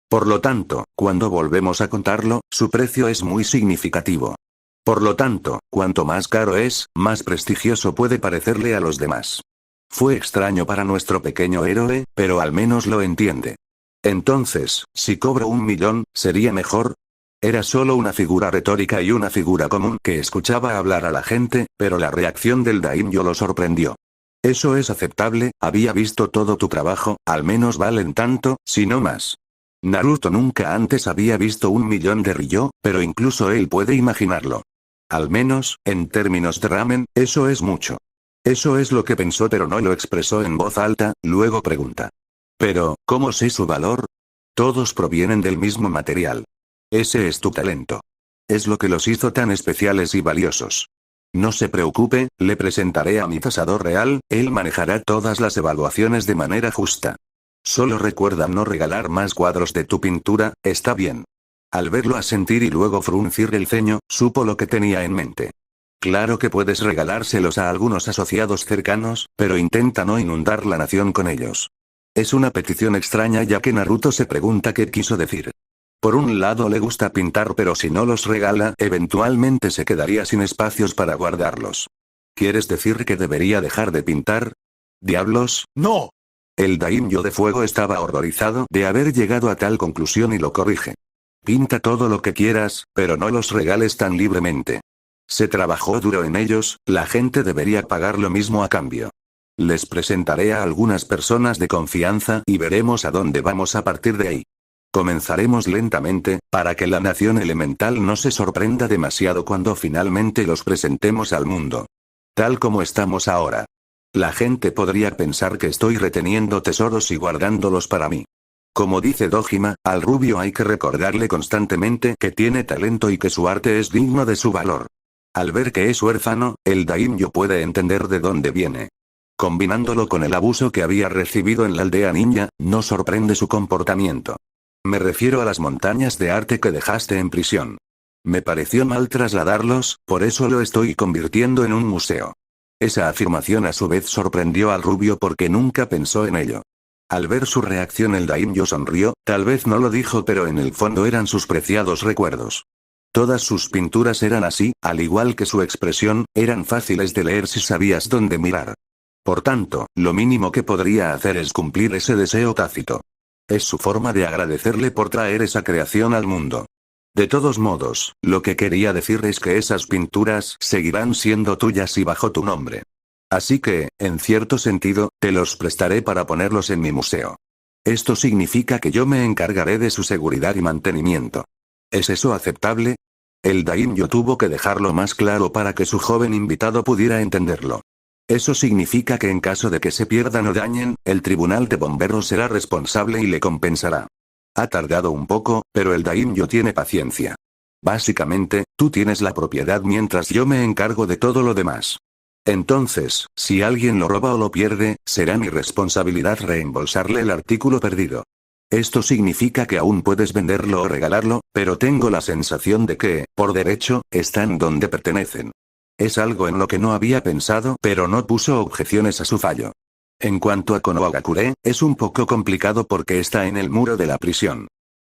Por lo tanto, cuando volvemos a contarlo, su precio es muy significativo. Por lo tanto, cuanto más caro es, más prestigioso puede parecerle a los demás. Fue extraño para nuestro pequeño héroe, pero al menos lo entiende. Entonces, si cobro 1 millón, ¿sería mejor? Era solo una figura retórica y una figura común que escuchaba hablar a la gente, pero la reacción del daimyo lo sorprendió. Eso es aceptable, había visto todo tu trabajo, al menos valen tanto, si no más. Naruto nunca antes había visto 1 millón de Ryō, pero incluso él puede imaginarlo. Al menos, en términos de ramen, eso es mucho. Eso es lo que pensó pero no lo expresó en voz alta, luego pregunta. Pero, ¿cómo sé su valor? Todos provienen del mismo material. Ese es tu talento. Es lo que los hizo tan especiales y valiosos. No se preocupe, le presentaré a mi tasador real, él manejará todas las evaluaciones de manera justa. Solo recuerda no regalar más cuadros de tu pintura, ¿está bien? Al verlo asentir y luego fruncir el ceño, supo lo que tenía en mente. Claro que puedes regalárselos a algunos asociados cercanos, pero intenta no inundar la nación con ellos. Es una petición extraña ya que Naruto se pregunta qué quiso decir. Por un lado le gusta pintar pero si no los regala, eventualmente se quedaría sin espacios para guardarlos. ¿Quieres decir que debería dejar de pintar? ¿Diablos? ¡No! El daimyo de fuego estaba horrorizado de haber llegado a tal conclusión y lo corrige. Pinta todo lo que quieras, pero no los regales tan libremente. Se trabajó duro en ellos, la gente debería pagar lo mismo a cambio. Les presentaré a algunas personas de confianza y veremos a dónde vamos a partir de ahí. Comenzaremos lentamente, para que la nación elemental no se sorprenda demasiado cuando finalmente los presentemos al mundo. Tal como estamos ahora. La gente podría pensar que estoy reteniendo tesoros y guardándolos para mí. Como dice Dojima, al rubio hay que recordarle constantemente que tiene talento y que su arte es digno de su valor. Al ver que es huérfano, el daimyo puede entender de dónde viene. Combinándolo con el abuso que había recibido en la aldea ninja, no sorprende su comportamiento. Me refiero a las montañas de arte que dejaste en prisión. Me pareció mal trasladarlos, por eso lo estoy convirtiendo en un museo. Esa afirmación a su vez sorprendió al rubio porque nunca pensó en ello. Al ver su reacción el daimyo sonrió, tal vez no lo dijo pero en el fondo eran sus preciados recuerdos. Todas sus pinturas eran así, al igual que su expresión, eran fáciles de leer si sabías dónde mirar. Por tanto, lo mínimo que podría hacer es cumplir ese deseo tácito. Es su forma de agradecerle por traer esa creación al mundo. De todos modos, lo que quería decir es que esas pinturas seguirán siendo tuyas y bajo tu nombre. Así que, en cierto sentido, te los prestaré para ponerlos en mi museo. Esto significa que yo me encargaré de su seguridad y mantenimiento. ¿Es eso aceptable? El daimyo tuvo que dejarlo más claro para que su joven invitado pudiera entenderlo. Eso significa que en caso de que se pierdan o dañen, el tribunal de bomberos será responsable y le compensará. Ha tardado un poco, pero el daimyo tiene paciencia. Básicamente, tú tienes la propiedad mientras yo me encargo de todo lo demás. Entonces, si alguien lo roba o lo pierde, será mi responsabilidad reembolsarle el artículo perdido. Esto significa que aún puedes venderlo o regalarlo, pero tengo la sensación de que, por derecho, están donde pertenecen. Es algo en lo que no había pensado, pero no puso objeciones a su fallo. En cuanto a Konohagakure, es un poco complicado porque está en el muro de la prisión.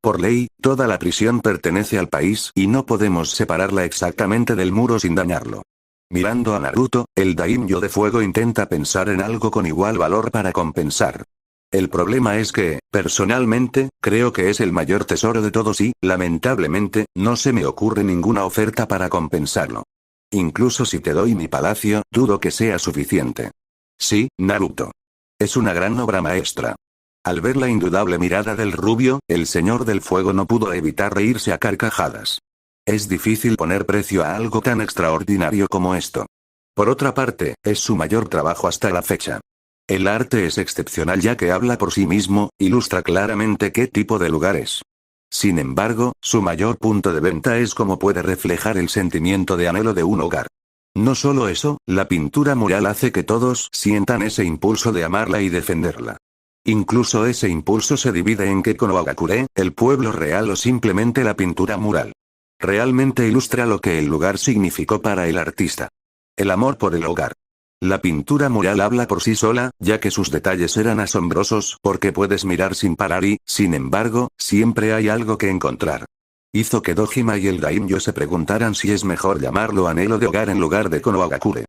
Por ley, toda la prisión pertenece al país y no podemos separarla exactamente del muro sin dañarlo. Mirando a Naruto, el daimyo de fuego intenta pensar en algo con igual valor para compensar. El problema es que, personalmente, creo que es el mayor tesoro de todos y, lamentablemente, no se me ocurre ninguna oferta para compensarlo. Incluso si te doy mi palacio, dudo que sea suficiente. Sí, Naruto. Es una gran obra maestra. Al ver la indudable mirada del rubio, el señor del fuego no pudo evitar reírse a carcajadas. Es difícil poner precio a algo tan extraordinario como esto. Por otra parte, es su mayor trabajo hasta la fecha. El arte es excepcional ya que habla por sí mismo, ilustra claramente qué tipo de lugar es. Sin embargo, su mayor punto de venta es cómo puede reflejar el sentimiento de anhelo de un hogar. No solo eso, la pintura mural hace que todos sientan ese impulso de amarla y defenderla. Incluso ese impulso se divide en que Konohagakure, el pueblo real o simplemente la pintura mural. Realmente ilustra lo que el lugar significó para el artista. El amor por el hogar. La pintura mural habla por sí sola, ya que sus detalles eran asombrosos porque puedes mirar sin parar y, sin embargo, siempre hay algo que encontrar. Hizo que Dojima y el daimyo se preguntaran si es mejor llamarlo anhelo de hogar en lugar de Konohagakure.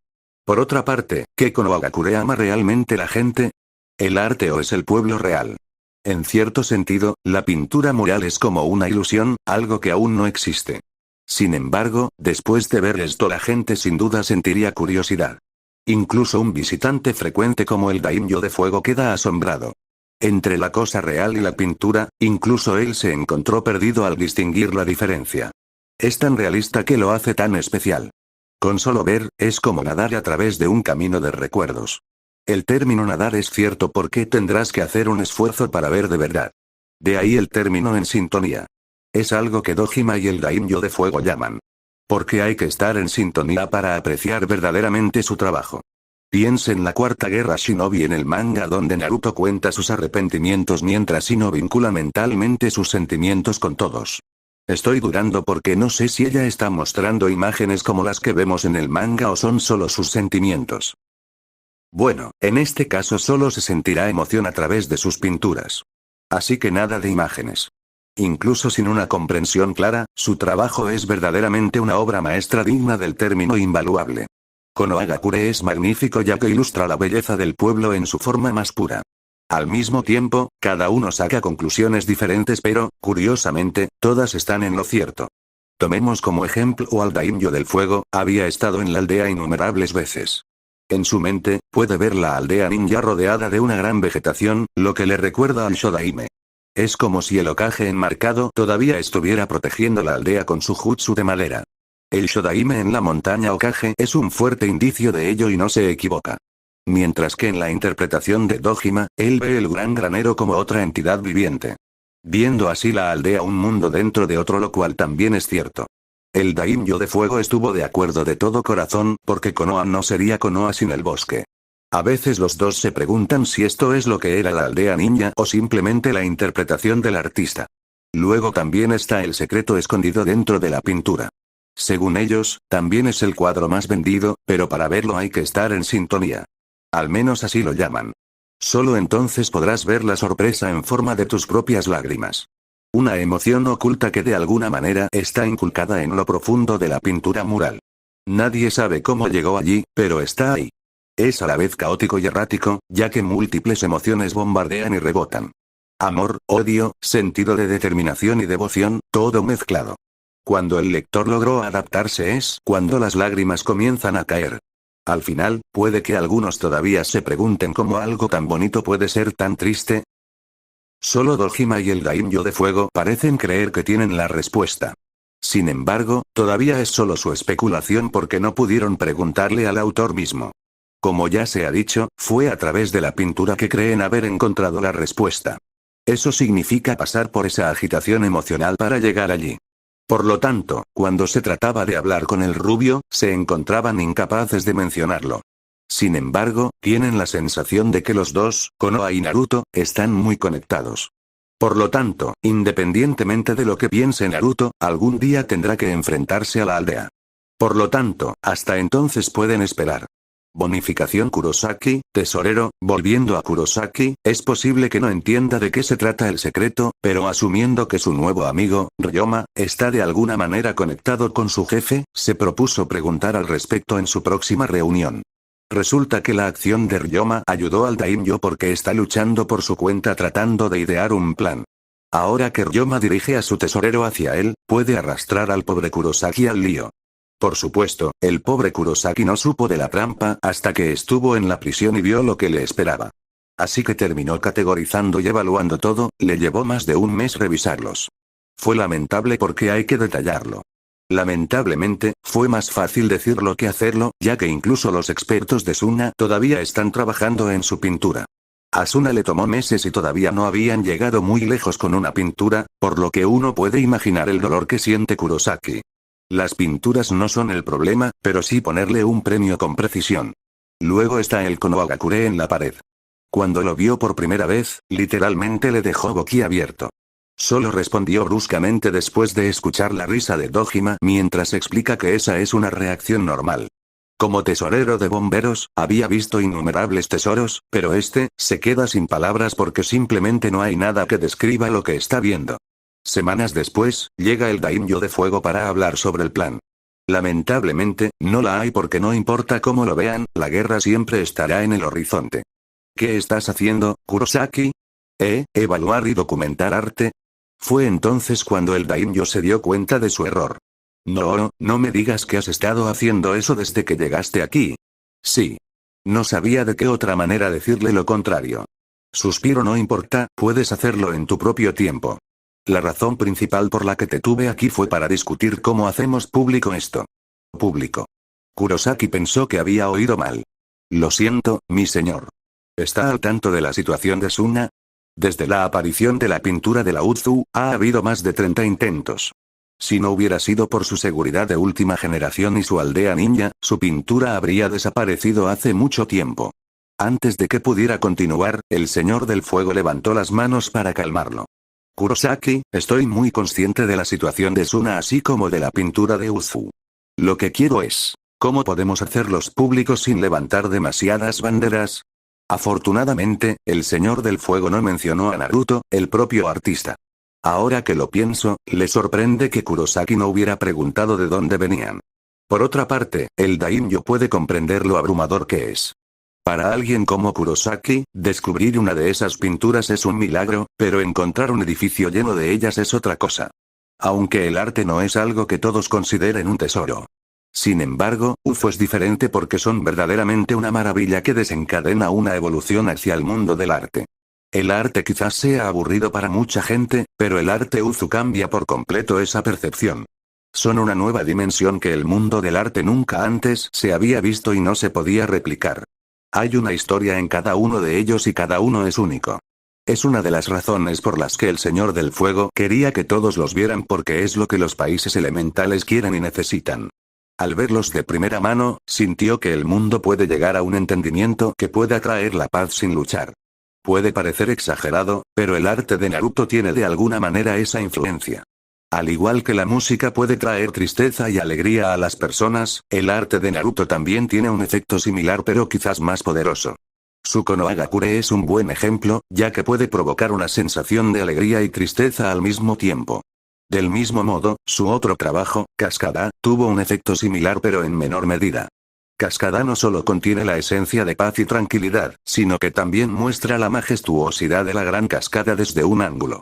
Por otra parte, ¿qué Konohagakure ama realmente la gente? ¿El arte o es el pueblo real? En cierto sentido, la pintura mural es como una ilusión, algo que aún no existe. Sin embargo, después de ver esto la gente sin duda sentiría curiosidad. Incluso un visitante frecuente como el daimyo de fuego queda asombrado. Entre la cosa real y la pintura, incluso él se encontró perdido al distinguir la diferencia. Es tan realista que lo hace tan especial. Con solo ver, es como nadar a través de un camino de recuerdos. El término nadar es cierto porque tendrás que hacer un esfuerzo para ver de verdad. De ahí el término en sintonía. Es algo que Dojima y el daimyo de fuego llaman. Porque hay que estar en sintonía para apreciar verdaderamente su trabajo. Piensa en la Cuarta Guerra Shinobi en el manga donde Naruto cuenta sus arrepentimientos mientras Ino vincula mentalmente sus sentimientos con todos. Estoy dudando porque no sé si ella está mostrando imágenes como las que vemos en el manga o son solo sus sentimientos. Bueno, en este caso solo se sentirá emoción a través de sus pinturas. Así que nada de imágenes. Incluso sin una comprensión clara, su trabajo es verdaderamente una obra maestra digna del término invaluable. Konohagakure es magnífico ya que ilustra la belleza del pueblo en su forma más pura. Al mismo tiempo, cada uno saca conclusiones diferentes pero, curiosamente, todas están en lo cierto. Tomemos como ejemplo al daimyo del fuego, había estado en la aldea innumerables veces. En su mente, puede ver la aldea ninja rodeada de una gran vegetación, lo que le recuerda al Shodaime. Es como si el Hokage enmarcado todavía estuviera protegiendo la aldea con su jutsu de madera. El Shodaime en la montaña Hokage es un fuerte indicio de ello y no se equivoca. Mientras que en la interpretación de Dojima, él ve el gran granero como otra entidad viviente. Viendo así la aldea un mundo dentro de otro, lo cual también es cierto. El Daimyo de fuego estuvo de acuerdo de todo corazón, porque Konoha no sería Konoha sin el bosque. A veces los dos se preguntan si esto es lo que era la aldea ninja o simplemente la interpretación del artista. Luego también está el secreto escondido dentro de la pintura. Según ellos, también es el cuadro más vendido, pero para verlo hay que estar en sintonía. Al menos así lo llaman. Solo entonces podrás ver la sorpresa en forma de tus propias lágrimas. Una emoción oculta que de alguna manera está inculcada en lo profundo de la pintura mural. Nadie sabe cómo llegó allí, pero está ahí. Es a la vez caótico y errático, ya que múltiples emociones bombardean y rebotan. Amor, odio, sentido de determinación y devoción, todo mezclado. Cuando el lector logró adaptarse es cuando las lágrimas comienzan a caer. Al final, puede que algunos todavía se pregunten cómo algo tan bonito puede ser tan triste. Solo Dojima y el Daimyo de fuego parecen creer que tienen la respuesta. Sin embargo, todavía es solo su especulación porque no pudieron preguntarle al autor mismo. Como ya se ha dicho, fue a través de la pintura que creen haber encontrado la respuesta. Eso significa pasar por esa agitación emocional para llegar allí. Por lo tanto, cuando se trataba de hablar con el rubio, se encontraban incapaces de mencionarlo. Sin embargo, tienen la sensación de que los dos, Konoha y Naruto, están muy conectados. Por lo tanto, independientemente de lo que piense Naruto, algún día tendrá que enfrentarse a la aldea. Por lo tanto, hasta entonces pueden esperar. Bonificación Kurosaki, tesorero. Volviendo a Kurosaki, es posible que no entienda de qué se trata el secreto, pero asumiendo que su nuevo amigo, Ryoma, está de alguna manera conectado con su jefe, se propuso preguntar al respecto en su próxima reunión. Resulta que la acción de Ryoma ayudó al Daimyo porque está luchando por su cuenta tratando de idear un plan. Ahora que Ryoma dirige a su tesorero hacia él, puede arrastrar al pobre Kurosaki al lío. Por supuesto, el pobre Kurosaki no supo de la trampa hasta que estuvo en la prisión y vio lo que le esperaba. Así que terminó categorizando y evaluando todo, le llevó más de un mes revisarlos. Fue lamentable porque hay que detallarlo. Lamentablemente, fue más fácil decirlo que hacerlo, ya que incluso los expertos de Suna todavía están trabajando en su pintura. A Suna le tomó meses y todavía no habían llegado muy lejos con una pintura, por lo que uno puede imaginar el dolor que siente Kurosaki. Las pinturas no son el problema, pero sí ponerle un premio con precisión. Luego está el Konohagakure en la pared. Cuando lo vio por primera vez, literalmente le dejó boquiabierto. Solo respondió bruscamente después de escuchar la risa de Dojima mientras explica que esa es una reacción normal. Como tesorero de bomberos, había visto innumerables tesoros, pero se queda sin palabras porque simplemente no hay nada que describa lo que está viendo. Semanas después, llega el Daimyo de fuego para hablar sobre el plan. Lamentablemente, no la hay porque no importa cómo lo vean, la guerra siempre estará en el horizonte. ¿Qué estás haciendo, Kurosaki? ¿Evaluar y documentar arte? Fue entonces cuando el Daimyo se dio cuenta de su error. No me digas que has estado haciendo eso desde que llegaste aquí. Sí. No sabía de qué otra manera decirle lo contrario. Suspiro. No importa, puedes hacerlo en tu propio tiempo. La razón principal por la que te tuve aquí fue para discutir cómo hacemos público esto. Público. Kurosaki pensó que había oído mal. Lo siento, mi señor. ¿Está al tanto de la situación de Suna? Desde la aparición de la pintura de la Uzu, ha habido más de 30 intentos. Si no hubiera sido por su seguridad de última generación y su aldea ninja, su pintura habría desaparecido hace mucho tiempo. Antes de que pudiera continuar, el Señor del Fuego levantó las manos para calmarlo. Kurosaki, estoy muy consciente de la situación de Suna así como de la pintura de Uzu. Lo que quiero es, ¿cómo podemos hacerlos públicos sin levantar demasiadas banderas? Afortunadamente, el Señor del Fuego no mencionó a Naruto, el propio artista. Ahora que lo pienso, le sorprende que Kurosaki no hubiera preguntado de dónde venían. Por otra parte, el Daimyo puede comprender lo abrumador que es. Para alguien como Kurosaki, descubrir una de esas pinturas es un milagro, pero encontrar un edificio lleno de ellas es otra cosa. Aunque el arte no es algo que todos consideren un tesoro. Sin embargo, UFO es diferente porque son verdaderamente una maravilla que desencadena una evolución hacia el mundo del arte. El arte quizás sea aburrido para mucha gente, pero el arte UFO cambia por completo esa percepción. Son una nueva dimensión que el mundo del arte nunca antes se había visto y no se podía replicar. Hay una historia en cada uno de ellos y cada uno es único. Es una de las razones por las que el Señor del Fuego quería que todos los vieran porque es lo que los países elementales quieren y necesitan. Al verlos de primera mano, sintió que el mundo puede llegar a un entendimiento que pueda traer la paz sin luchar. Puede parecer exagerado, pero el arte de Naruto tiene de alguna manera esa influencia. Al igual que la música puede traer tristeza y alegría a las personas, el arte de Naruto también tiene un efecto similar pero quizás más poderoso. Tsuko no Hagakure es un buen ejemplo, ya que puede provocar una sensación de alegría y tristeza al mismo tiempo. Del mismo modo, su otro trabajo, Cascada, tuvo un efecto similar pero en menor medida. Cascada no solo contiene la esencia de paz y tranquilidad, sino que también muestra la majestuosidad de la gran cascada desde un ángulo.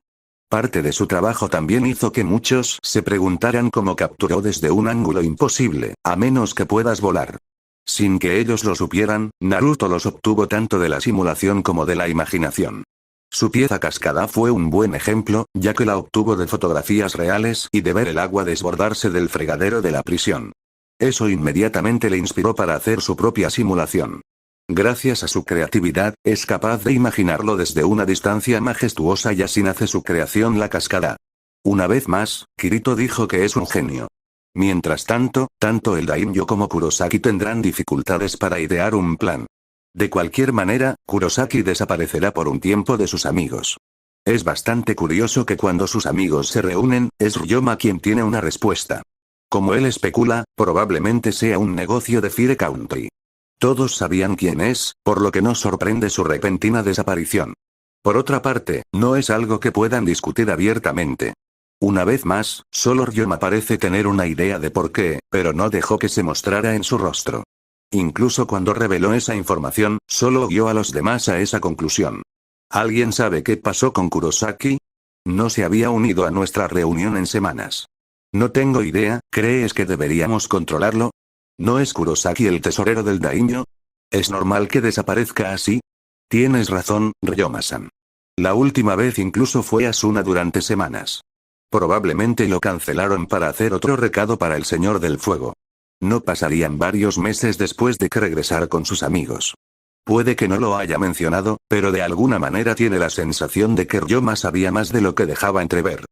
Parte de su trabajo también hizo que muchos se preguntaran cómo capturó desde un ángulo imposible, a menos que puedas volar. Sin que ellos lo supieran, Naruto los obtuvo tanto de la simulación como de la imaginación. Su pieza Cascada fue un buen ejemplo, ya que la obtuvo de fotografías reales y de ver el agua desbordarse del fregadero de la prisión. Eso inmediatamente le inspiró para hacer su propia simulación. Gracias a su creatividad, es capaz de imaginarlo desde una distancia majestuosa y así nace su creación la cascada. Una vez más, Kirito dijo que es un genio. Mientras tanto, tanto el daimyo como Kurosaki tendrán dificultades para idear un plan. De cualquier manera, Kurosaki desaparecerá por un tiempo de sus amigos. Es bastante curioso que cuando sus amigos se reúnen, es Ryoma quien tiene una respuesta. Como él especula, probablemente sea un negocio de Fire Country. Todos sabían quién es, por lo que no sorprende su repentina desaparición. Por otra parte, no es algo que puedan discutir abiertamente. Una vez más, solo Ryoma parece tener una idea de por qué, pero no dejó que se mostrara en su rostro. Incluso cuando reveló esa información, solo guió a los demás a esa conclusión. ¿Alguien sabe qué pasó con Kurosaki? No se había unido a nuestra reunión en semanas. No tengo idea, ¿crees que deberíamos controlarlo? ¿No es Kurosaki el tesorero del daimyo? ¿Es normal que desaparezca así? Tienes razón, Ryoma-san. La última vez incluso fue Asuna durante semanas. Probablemente lo cancelaron para hacer otro recado para el Señor del Fuego. No pasarían varios meses después de que regresara con sus amigos. Puede que no lo haya mencionado, pero de alguna manera tiene la sensación de que Ryoma sabía más de lo que dejaba entrever.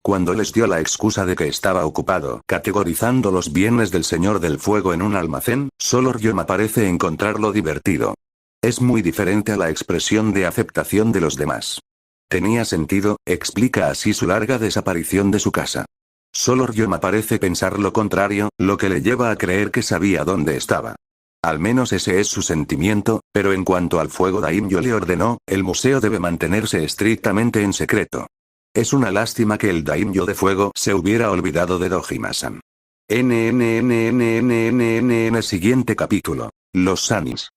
Cuando les dio la excusa de que estaba ocupado categorizando los bienes del Señor del Fuego en un almacén, solo Ryoma parece encontrarlo divertido. Es muy diferente a la expresión de aceptación de los demás. Tenía sentido, explica así su larga desaparición de su casa. Solo Ryoma parece pensar lo contrario, lo que le lleva a creer que sabía dónde estaba. Al menos ese es su sentimiento, pero en cuanto al fuego daimyo le ordenó, el museo debe mantenerse estrictamente en secreto. Es una lástima que el daimyo de fuego se hubiera olvidado de Dojima-san. Siguiente capítulo. Los Sanis.